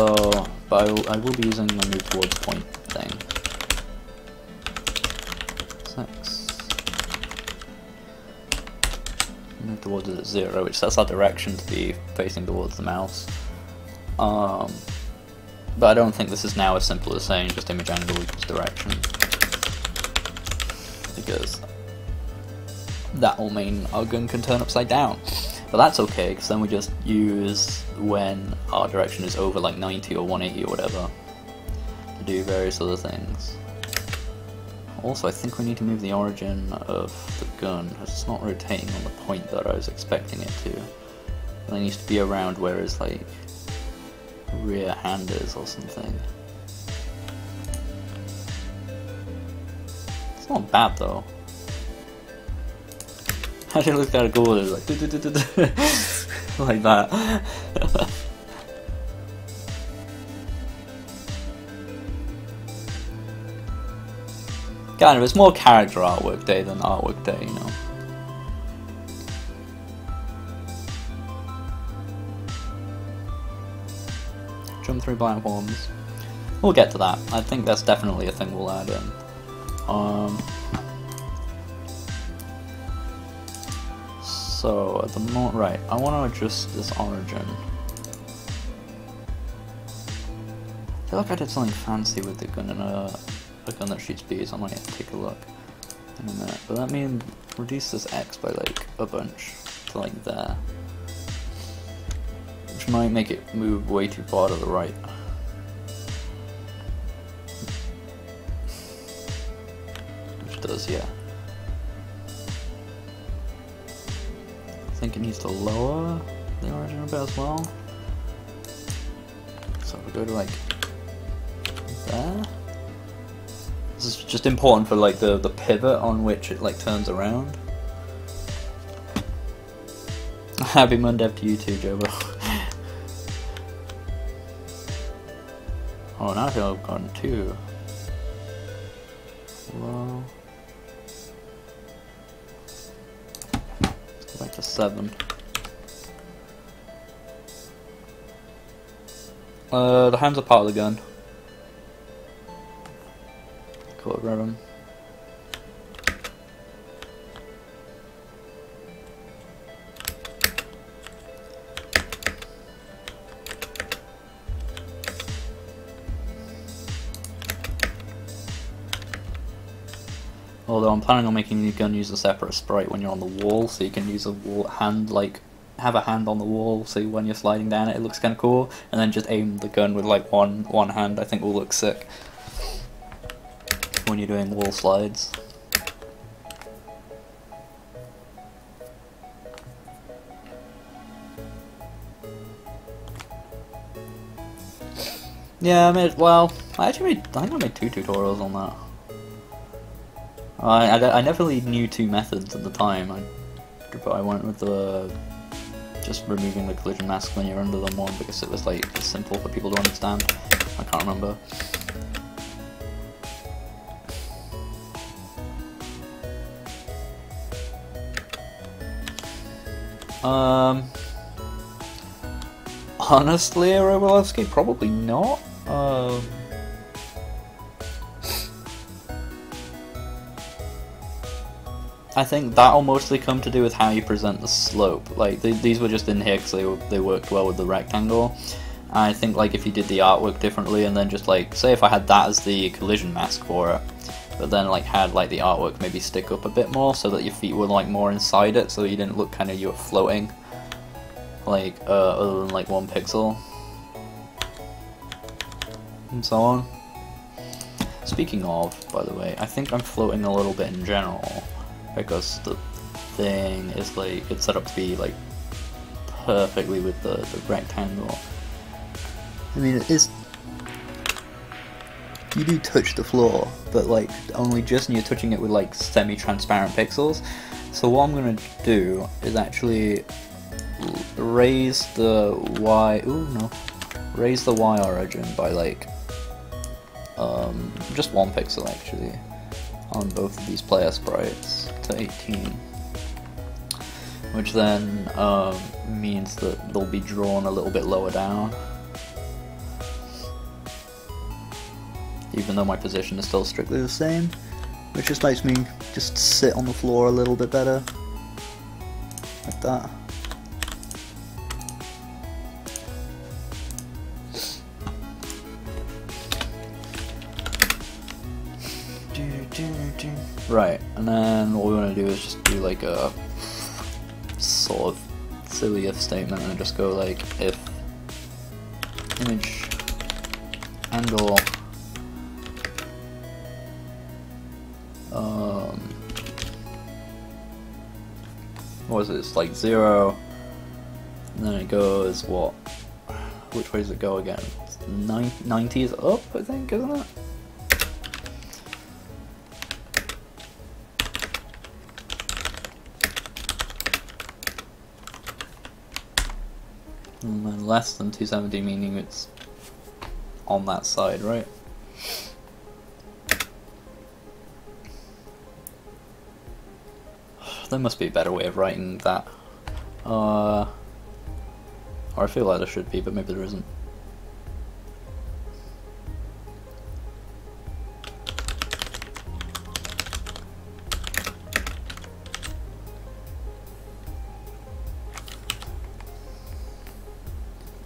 but I will be using the move towards point thing. X. Move towards it at 0, which sets our direction to be facing towards the mouse. But I don't think this is now as simple as saying just image angle equals direction, because that will mean our gun can turn upside down. But that's okay, because then we just use when our direction is over like 90 or 180 or whatever to do various other things. Also, I think we need to move the origin of the gun, because it's not rotating on the point that I was expecting it to. It needs to be around where his like rear hand is or something. It's not bad though. Actually, it looks kind of cool. It's like like that. Kind of, it's more character artwork day than artwork day, you know. Jump through platforms. We'll get to that. I think that's definitely a thing we'll add in. So at the moment, right, I want to adjust this origin. I feel like I did something fancy with the gun and a gun that shoots bees. I might have to take a look in a minute. But let me reduce this X by like a bunch to like there, which might make it move way too far to the right. Which does, yeah. I think it needs to lower the origin a bit as well. So if we go to like just important for like the pivot on which it like turns around. Happy Mondev to you too, Jobo. Oh, now I feel I've gotten 2. Well, let's go back to 7. The hands are part of the gun. Cool, grab him. Although I'm planning on making the gun use a separate sprite when you're on the wall, so you can use a wall hand, like, have a hand on the wall, so when you're sliding down it, it looks kind of cool, and then just aim the gun with like one hand. I think will look sick when you're doing wall slides. Yeah, I think I made 2 tutorials on that. I never really knew 2 methods at the time, but I went with the just removing the collision mask when you're under them one because it was like simple for people to understand. I can't remember. Honestly, Robolevsky, probably not. I think that'll mostly come to do with how you present the slope. Like these were just in here because they worked well with the rectangle. I think like if you did the artwork differently and then just like say if I had that as the collision mask for it, but then like had like the artwork maybe stick up a bit more so that your feet were like more inside it, so you didn't look kind of you were floating, like other than like 1 pixel, and so on. Speaking of, by the way, I think I'm floating a little bit in general. Because the thing is like it's set up to be like perfectly with the rectangle. I mean it is, you do touch the floor, but like only just when you're touching it with like semi-transparent pixels. So what I'm gonna do is actually raise the Y origin by like just 1 pixel actually on both of these player sprites to 18, which then means that they'll be drawn a little bit lower down, even though my position is still strictly the same, which just makes me just sit on the floor a little bit better, like that. Right, and then what we want to do is just do like a sort of silly if statement and just go like if image angle what is it? It's like 0, and then it goes what? Which way does it go again? 90 is up, I think, isn't it? And then less than 270 meaning it's on that side, right? There must be a better way of writing that. Or I feel like there should be, but maybe there isn't.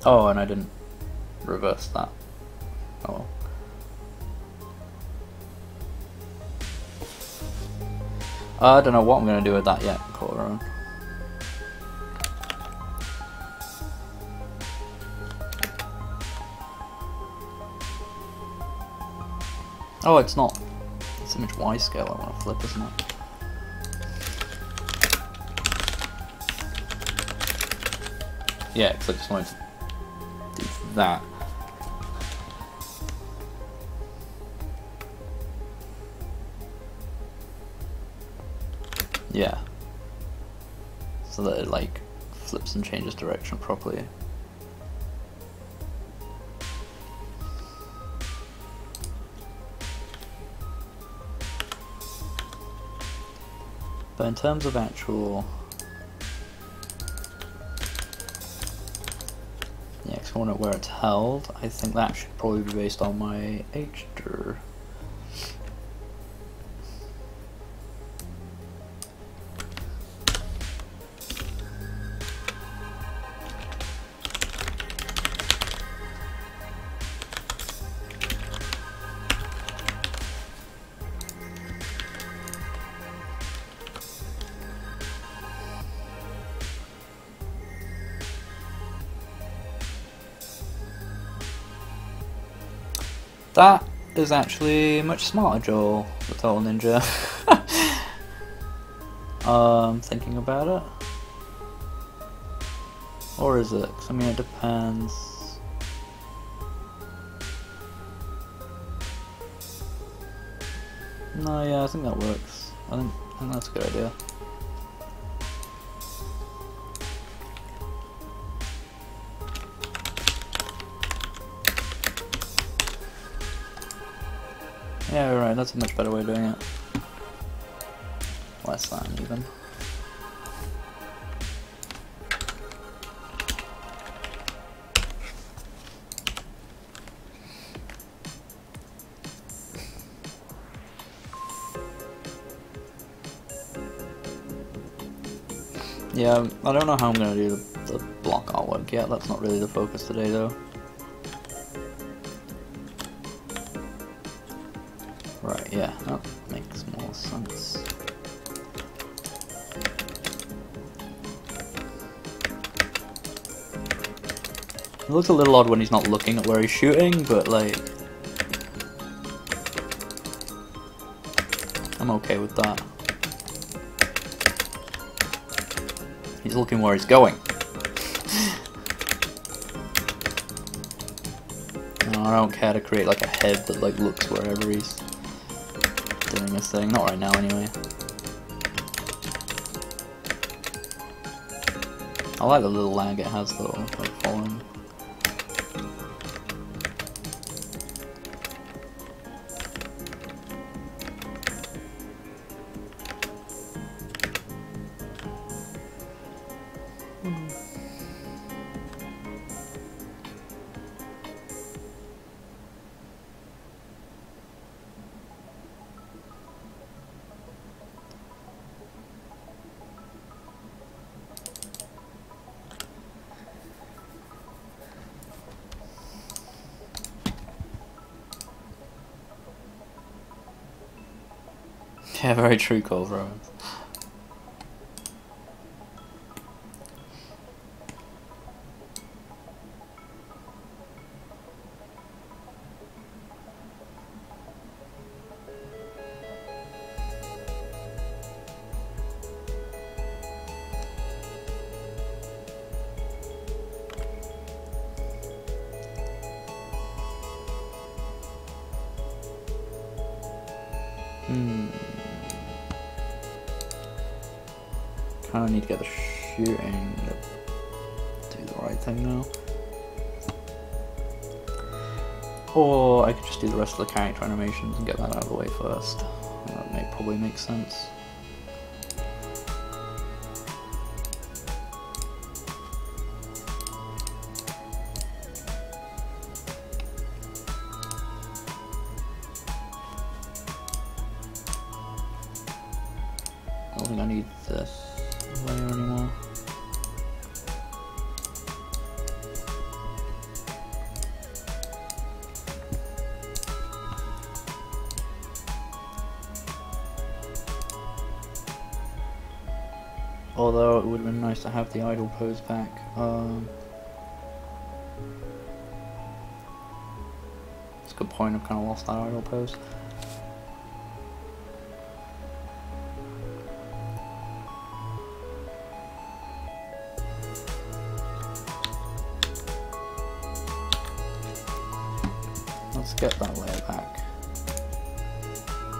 Oh, and I didn't reverse that. Oh well. I don't know what I'm going to do with that yet, Colorado. Oh, it's not. It's image Y scale I want to flip, isn't it? Yeah, because I just wanted to do that. Yeah. So that it like flips and changes direction properly. But in terms of actual the X coordinate where it's held, I think that should probably be based on my H-dir. That is actually much smarter, Joel, the Total Ninja. Thinking about it. Or is it? 'Cause I mean, it depends. No, yeah, I think that works. I think that's a good idea. Yeah, right, that's a much better way of doing it. Less than, even. Yeah, I don't know how I'm going to do the block artwork yet, that's not really the focus today though. Right, yeah, that makes more sense. It looks a little odd when he's not looking at where he's shooting, but like, I'm okay with that. He's looking where he's going. No, I don't care to create like a head that like looks wherever he's doing his thing. Not right now, anyway. I like the little lag it has though, like following. Yeah, very true, Cole Romans. Kind of need to get the shooting to do the right thing now. Or I could just do the rest of the character animations and get that out of the way first. That may probably make sense. I don't think I need this layer anymore. Although it would have been nice to have the idle pose back. It's a good point, I've kind of lost that idle pose. Let's get that layer back.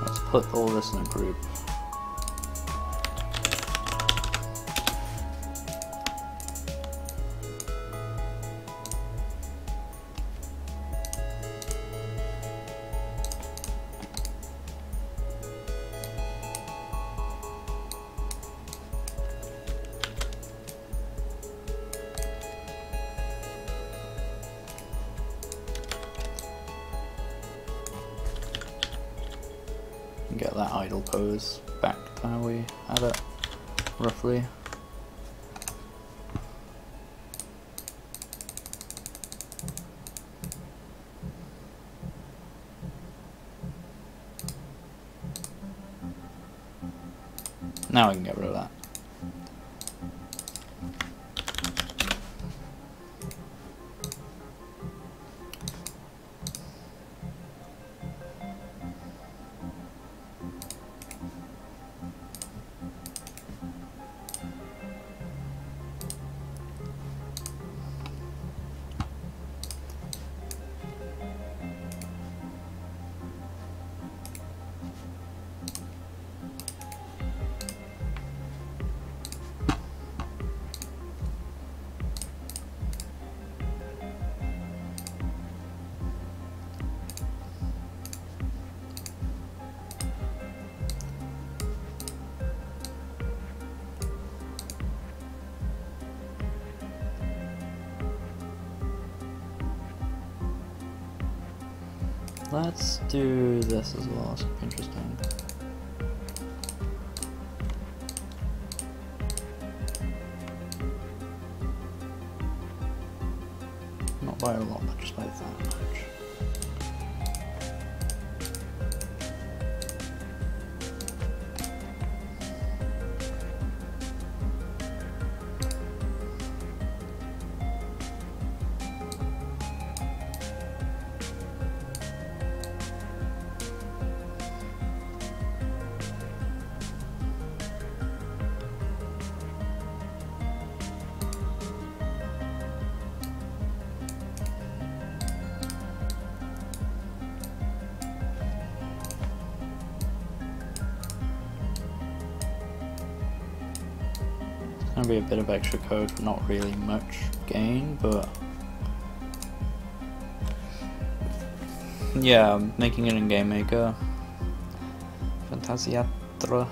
Let's put all this in a group. get that idle pose back to how we had it, roughly. Now I can get rid of that. Let's do this as well, it's interesting. Not by a lot, but just by that much. Gonna be a bit of extra code for not really much gain, but yeah, I'm making it in GameMaker. Fantasiatra.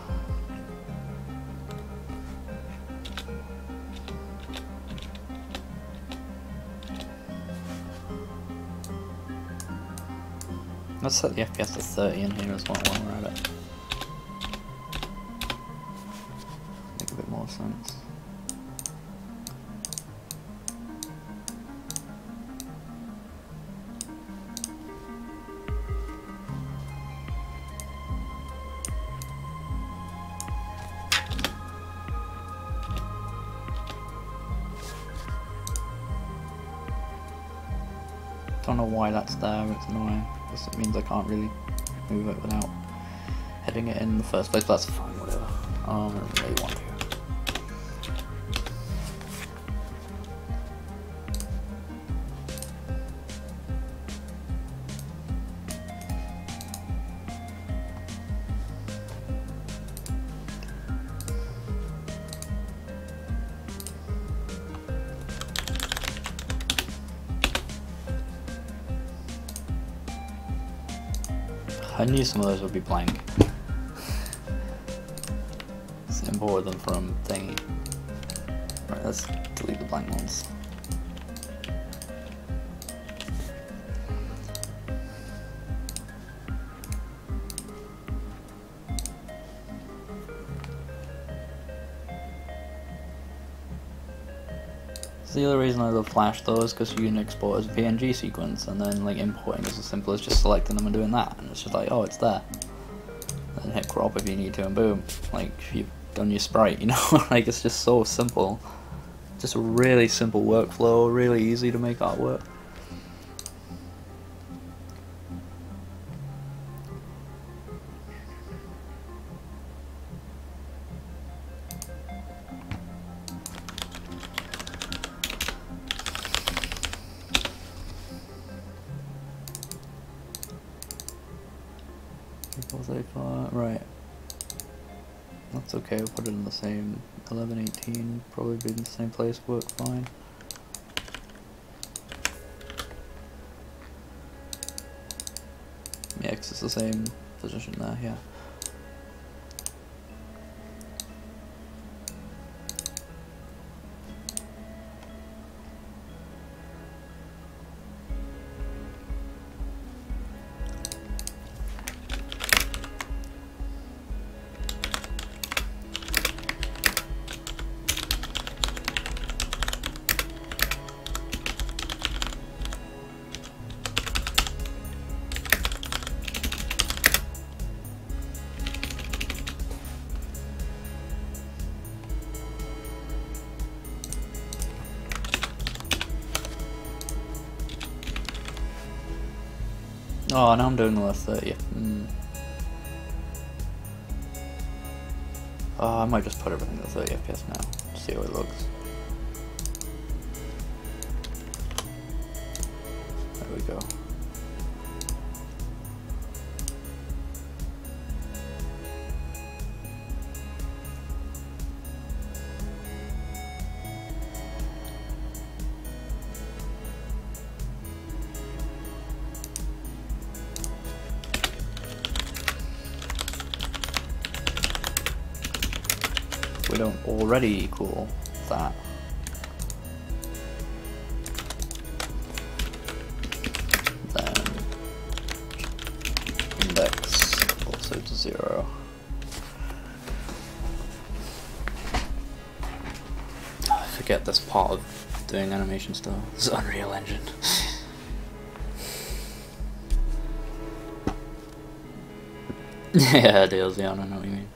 Let's set the FPS to 30 in here as well while we're at it. Make a bit more sense. Don't know why that's there, it's annoying, because it means I can't really move it without heading it in the first place, but that's fine, whatever. I don't really want to. I knew some of those would be blank. Let's import them from thingy. Right, let's delete the blank ones. So the other reason I love Flash though is because you can export as a PNG sequence, and then like importing is as simple as just selecting them and doing that, and it's just like, oh, it's there. Then hit crop if you need to, and boom, like you've done your sprite, you know. Like it's just so simple, just a really simple workflow, really easy to make artwork. Right. That's okay, we'll put it in the same 1118, probably be in the same place, work fine. Yeah, 'cause it's the same position there, yeah. Oh, now I'm doing the last 30. Oh, I might just put everything at 30 FPS now, see how it looks. There we go. We don't already equal that. Then index also to 0. I forget this part of doing animation stuff. This is Unreal Engine. Yeah, deals, yeah, I don't know what you mean.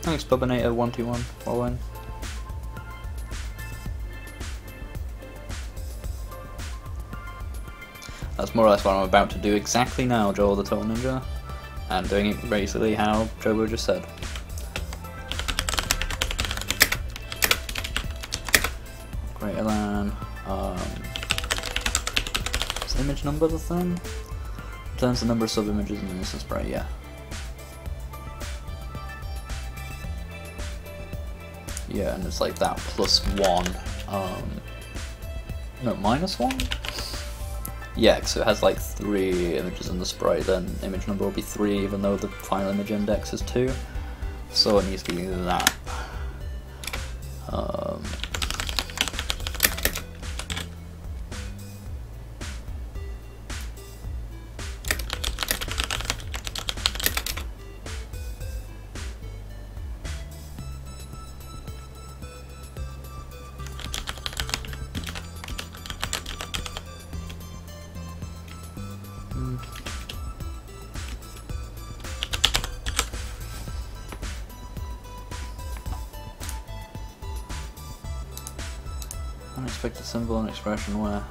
Thanks, Bubinator121, following. That's more or less what I'm about to do exactly now, Joel the Total Ninja, and doing it basically how Jobo just said. Greater than, is image number the thing? Returns the number of sub-images in the instance spray, yeah. Yeah, and it's like that +1, no, -1? Yeah, so it has like 3 images in the sprite, then image number will be 3 even though the final image index is 2, so it needs to be that. Unexpected symbol and expression where?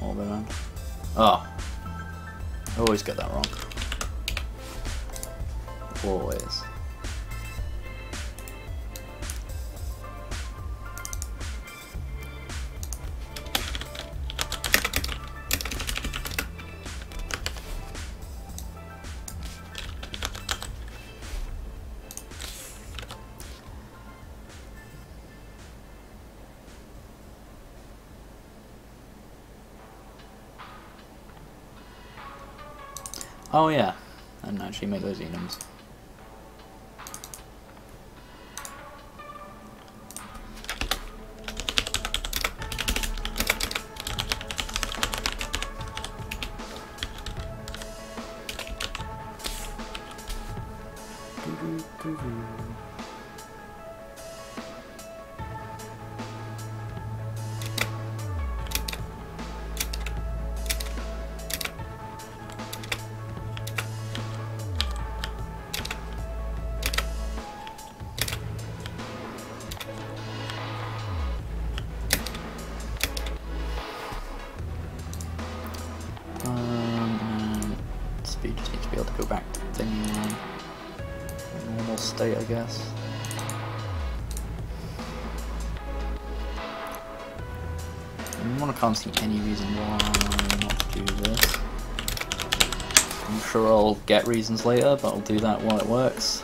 All the way around. Oh. I always get that wrong. Always. Oh yeah, I didn't actually make those enums. Speed just needs to be able to go back to thingy normal state, I guess. I can't see any reason why not to do this. I'm sure I'll get reasons later, but I'll do that while it works.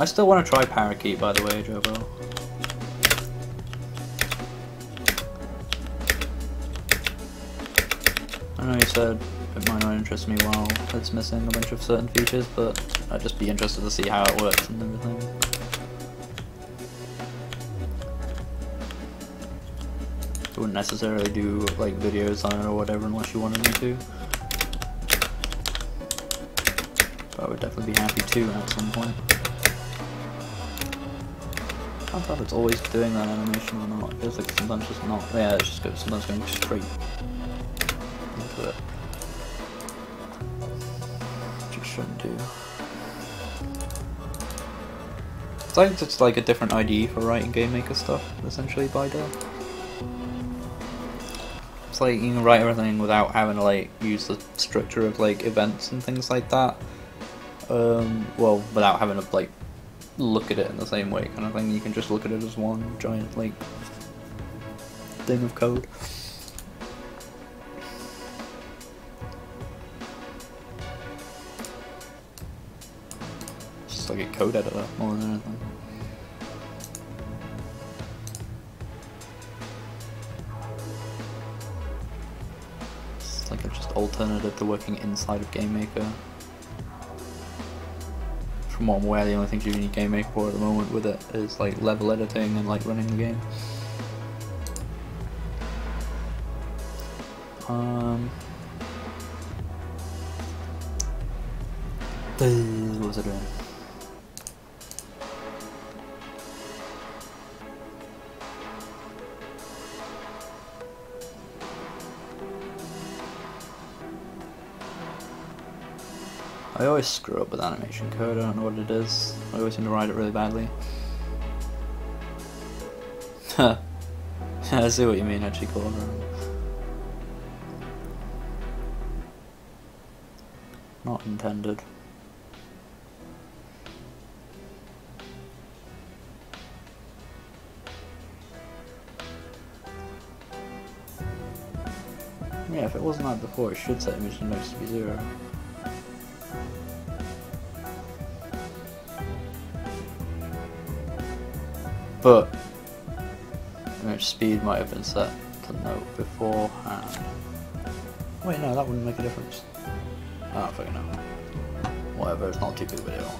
I still want to try Parakeet, by the way, Jobo. I know you said it might not interest me while it's missing a bunch of certain features, but I'd just be interested to see how it works and everything. I wouldn't necessarily do like videos on it or whatever unless you wanted me to. But I would definitely be happy to at some point. I can't tell if it's always doing that animation or not. It feels like sometimes it's not. Yeah, it's just sometimes going straight into it. Which it shouldn't do. It's like just like a different IDE for writing GameMaker stuff, essentially, by Dell. It's like you can write everything without having to like use the structure of like events and things like that. Well, without having to like look at it in the same way kind of thing. You can just look at it as one giant like thing of code. It's just like a code editor more than anything. It's like a just alternative to working inside of GameMaker. From what I'm aware, the only things you need GameMaker for at the moment with it is like level editing and like running the game. What was I doing? I always screw up with animation code, I don't know what it is. I always seem to write it really badly. I see what you mean, actually, cool. Not intended. Yeah, if it wasn't like before, it should set image index to be 0. But image speed might have been set to note beforehand. Wait, no, that wouldn't make a difference. I don't fucking know. Whatever, it's not too big of a deal.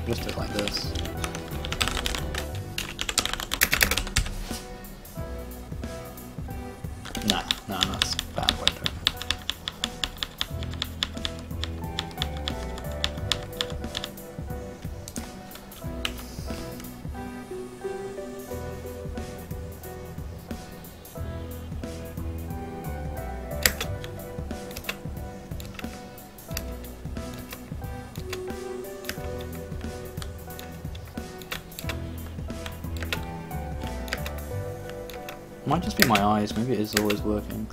Just do it like this. Nah, that's a bad way to do it. Might just be my eyes, maybe it is always working.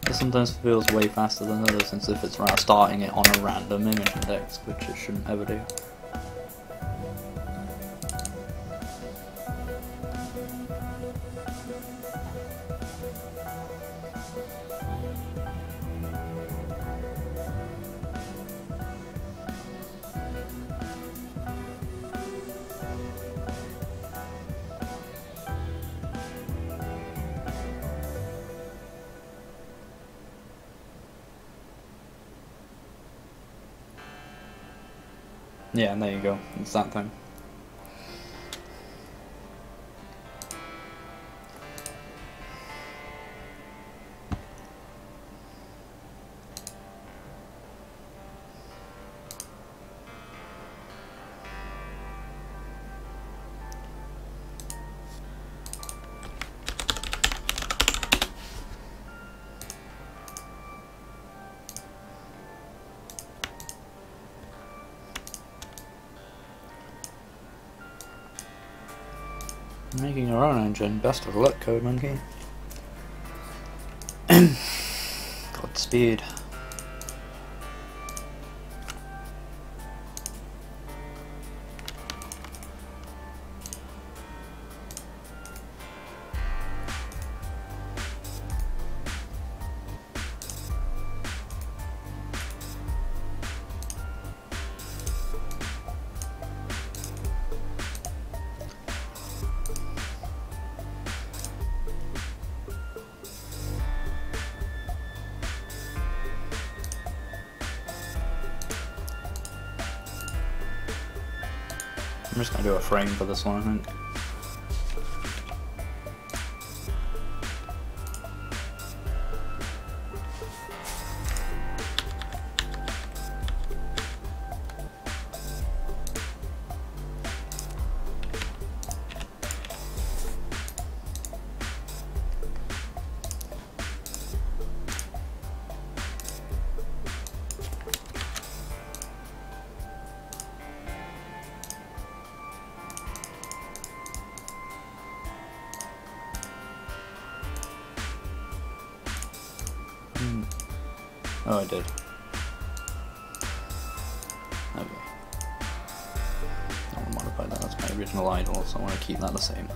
It sometimes feels way faster than others, since if it's starting it on a random image index, which it shouldn't ever do. Yeah, and there you go. It's that thing. Making your own engine. Best of luck, Code Monkey. Godspeed. I'm just gonna do a frame for this one, I think. Oh, I did. Okay. I want to modify that. That's my original idle, so I want to keep that the same.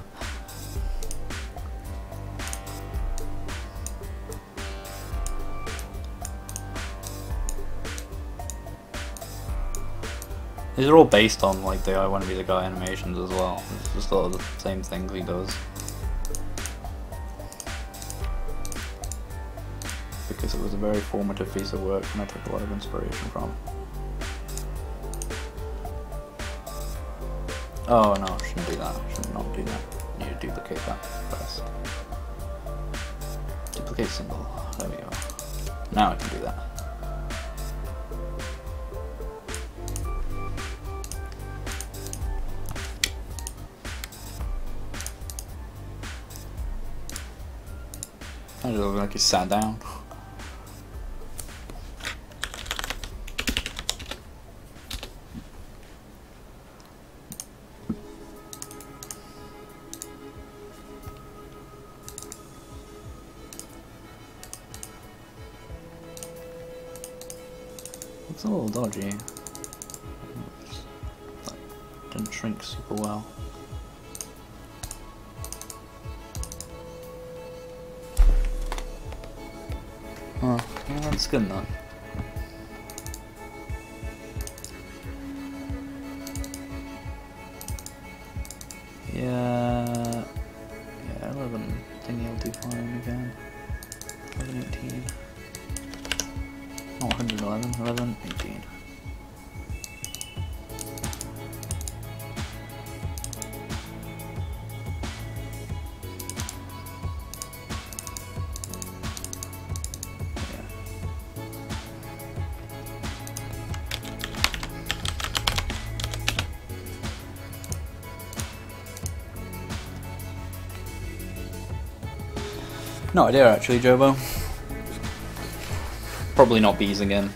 These are all based on like the I Want to Be the Guy animations as well. It's just all the same things he does. Because it was a very formative piece of work and I took a lot of inspiration from. Oh no, I shouldn't do that. I should not do that. I need to duplicate that first. Duplicate symbol. There we go. Now I can do that. Kind of look like he sat down. Looks a little dodgy. That didn't shrink super well. Oh, yeah, that's good enough. Yeah, 11 thingy will do fine again. 11, 18. Oh, 111, 11, 18. No idea actually, Jobo. Probably not bees again.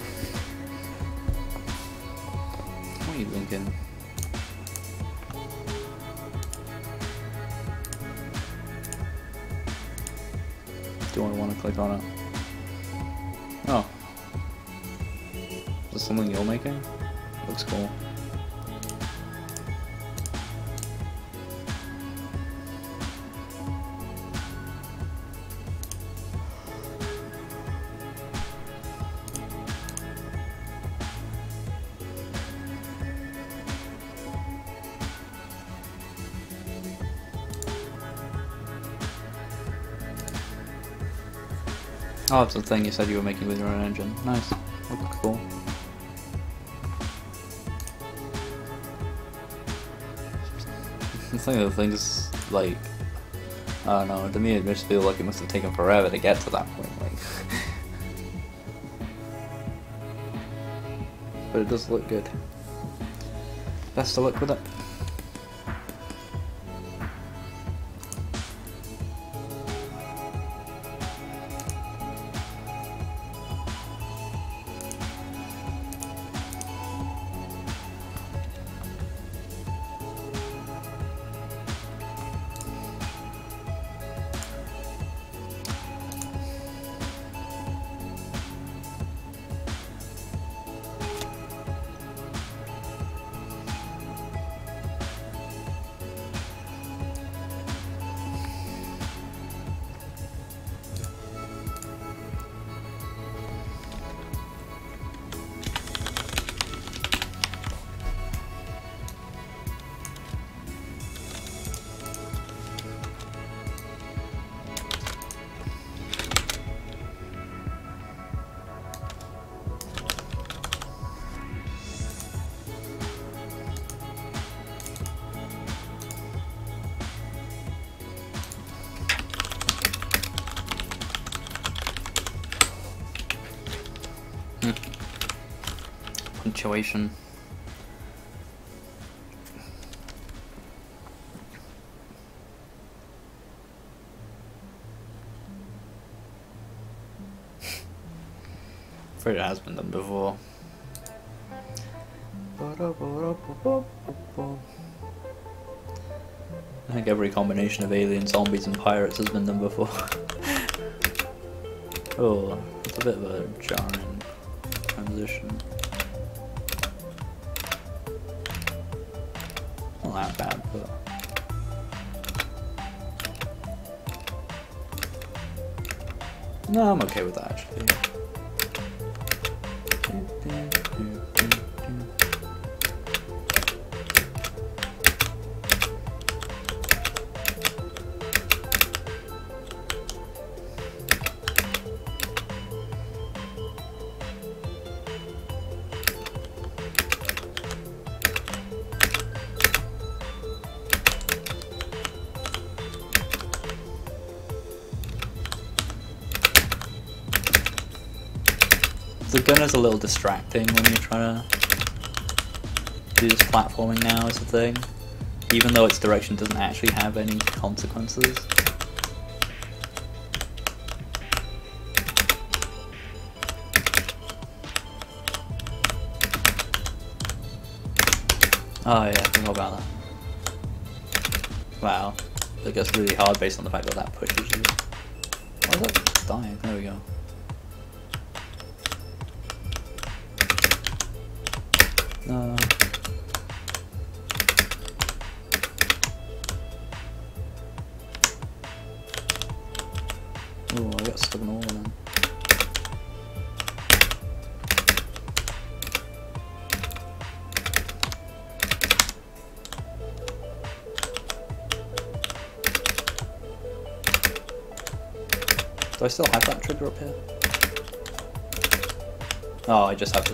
What are you thinking? Do I want to click on it? Oh. Is this something you're making? Looks cool. Oh, that's the thing you said you were making with your own engine. Nice. Looks cool. I think the things, like, I don't know, to me it just feels like it must have taken forever to get to that point, like. But it does look good. Best of luck with it. punctuation. Afraid it has been done before. I think every combination of aliens, zombies and pirates has been done before. Oh, it's a bit of a jarring transition. Not that bad, but... No, I'm okay with that actually. The gun is a little distracting when you're trying to do this platforming now as a thing, even though its direction doesn't actually have any consequences. Oh yeah, I forgot about that. Wow, it gets really hard based on the fact that that pushes you. Why is that dying? There we go. No. Oh, I got stuck in the wall then. Do I still have that trigger up here? Oh, I just have to.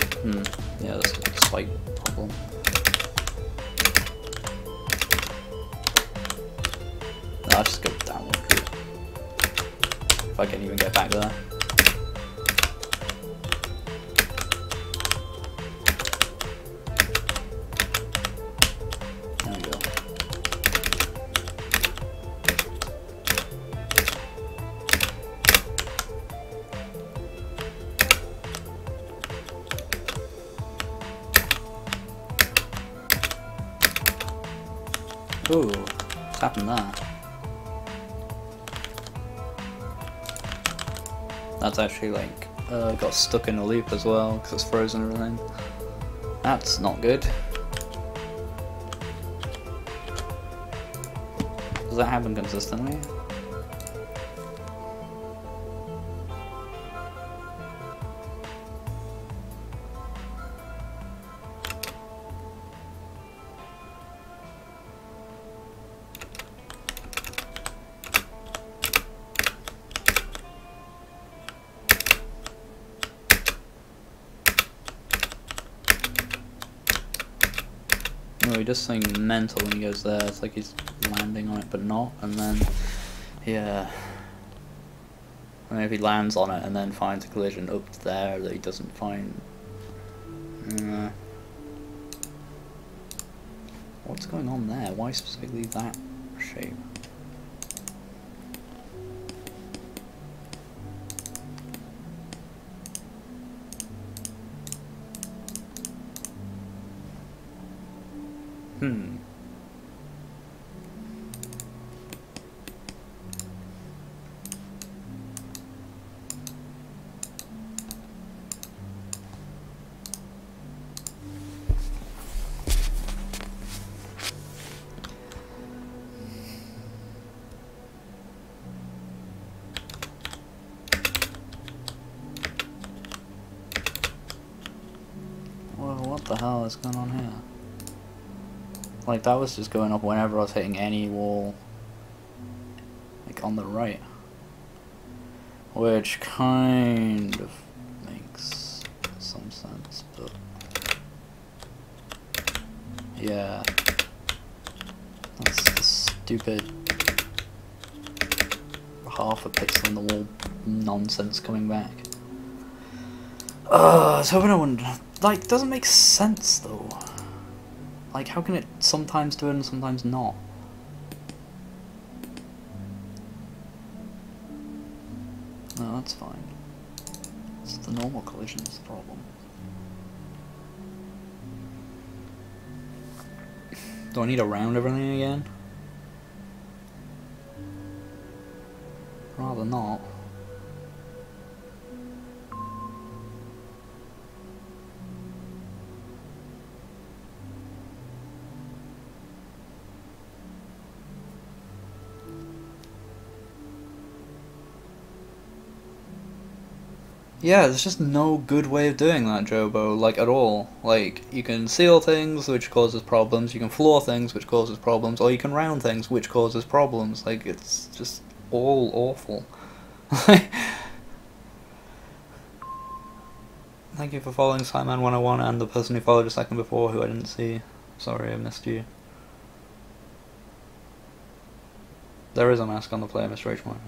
Yeah, that's a slight problem. No, I'll just go downward route. If I can even get back there. There we go. Ooh, what's happened there? That's actually like, got stuck in a loop as well, because it's frozen and everything. That's not good. Does that happen consistently? No, he does something mental when he goes there. It's like he's landing on it but not, and then yeah. And if he lands on it and then finds a collision up there that he doesn't find. What's going on there? Why specifically that shape? Well, what the hell is going on here? Like, that was just going up whenever I was hitting any wall, like, on the right. Which kind of makes some sense, but... yeah. That's the stupid half a pixel in the wall nonsense coming back. I was hoping I wouldn't like, doesn't make sense though. Like, how can it sometimes do it and sometimes not? No, that's fine. It's the normal collision's the problem. Do I need to round everything again? Rather not. Yeah, there's just no good way of doing that, Jobo, like, at all. Like, you can seal things, which causes problems, you can floor things, which causes problems, or you can round things, which causes problems. Like, it's just all awful. Thank you for following Simon101 and the person who followed a second before who I didn't see. Sorry, I missed you. There is a mask on the player, Mr. H. Minor.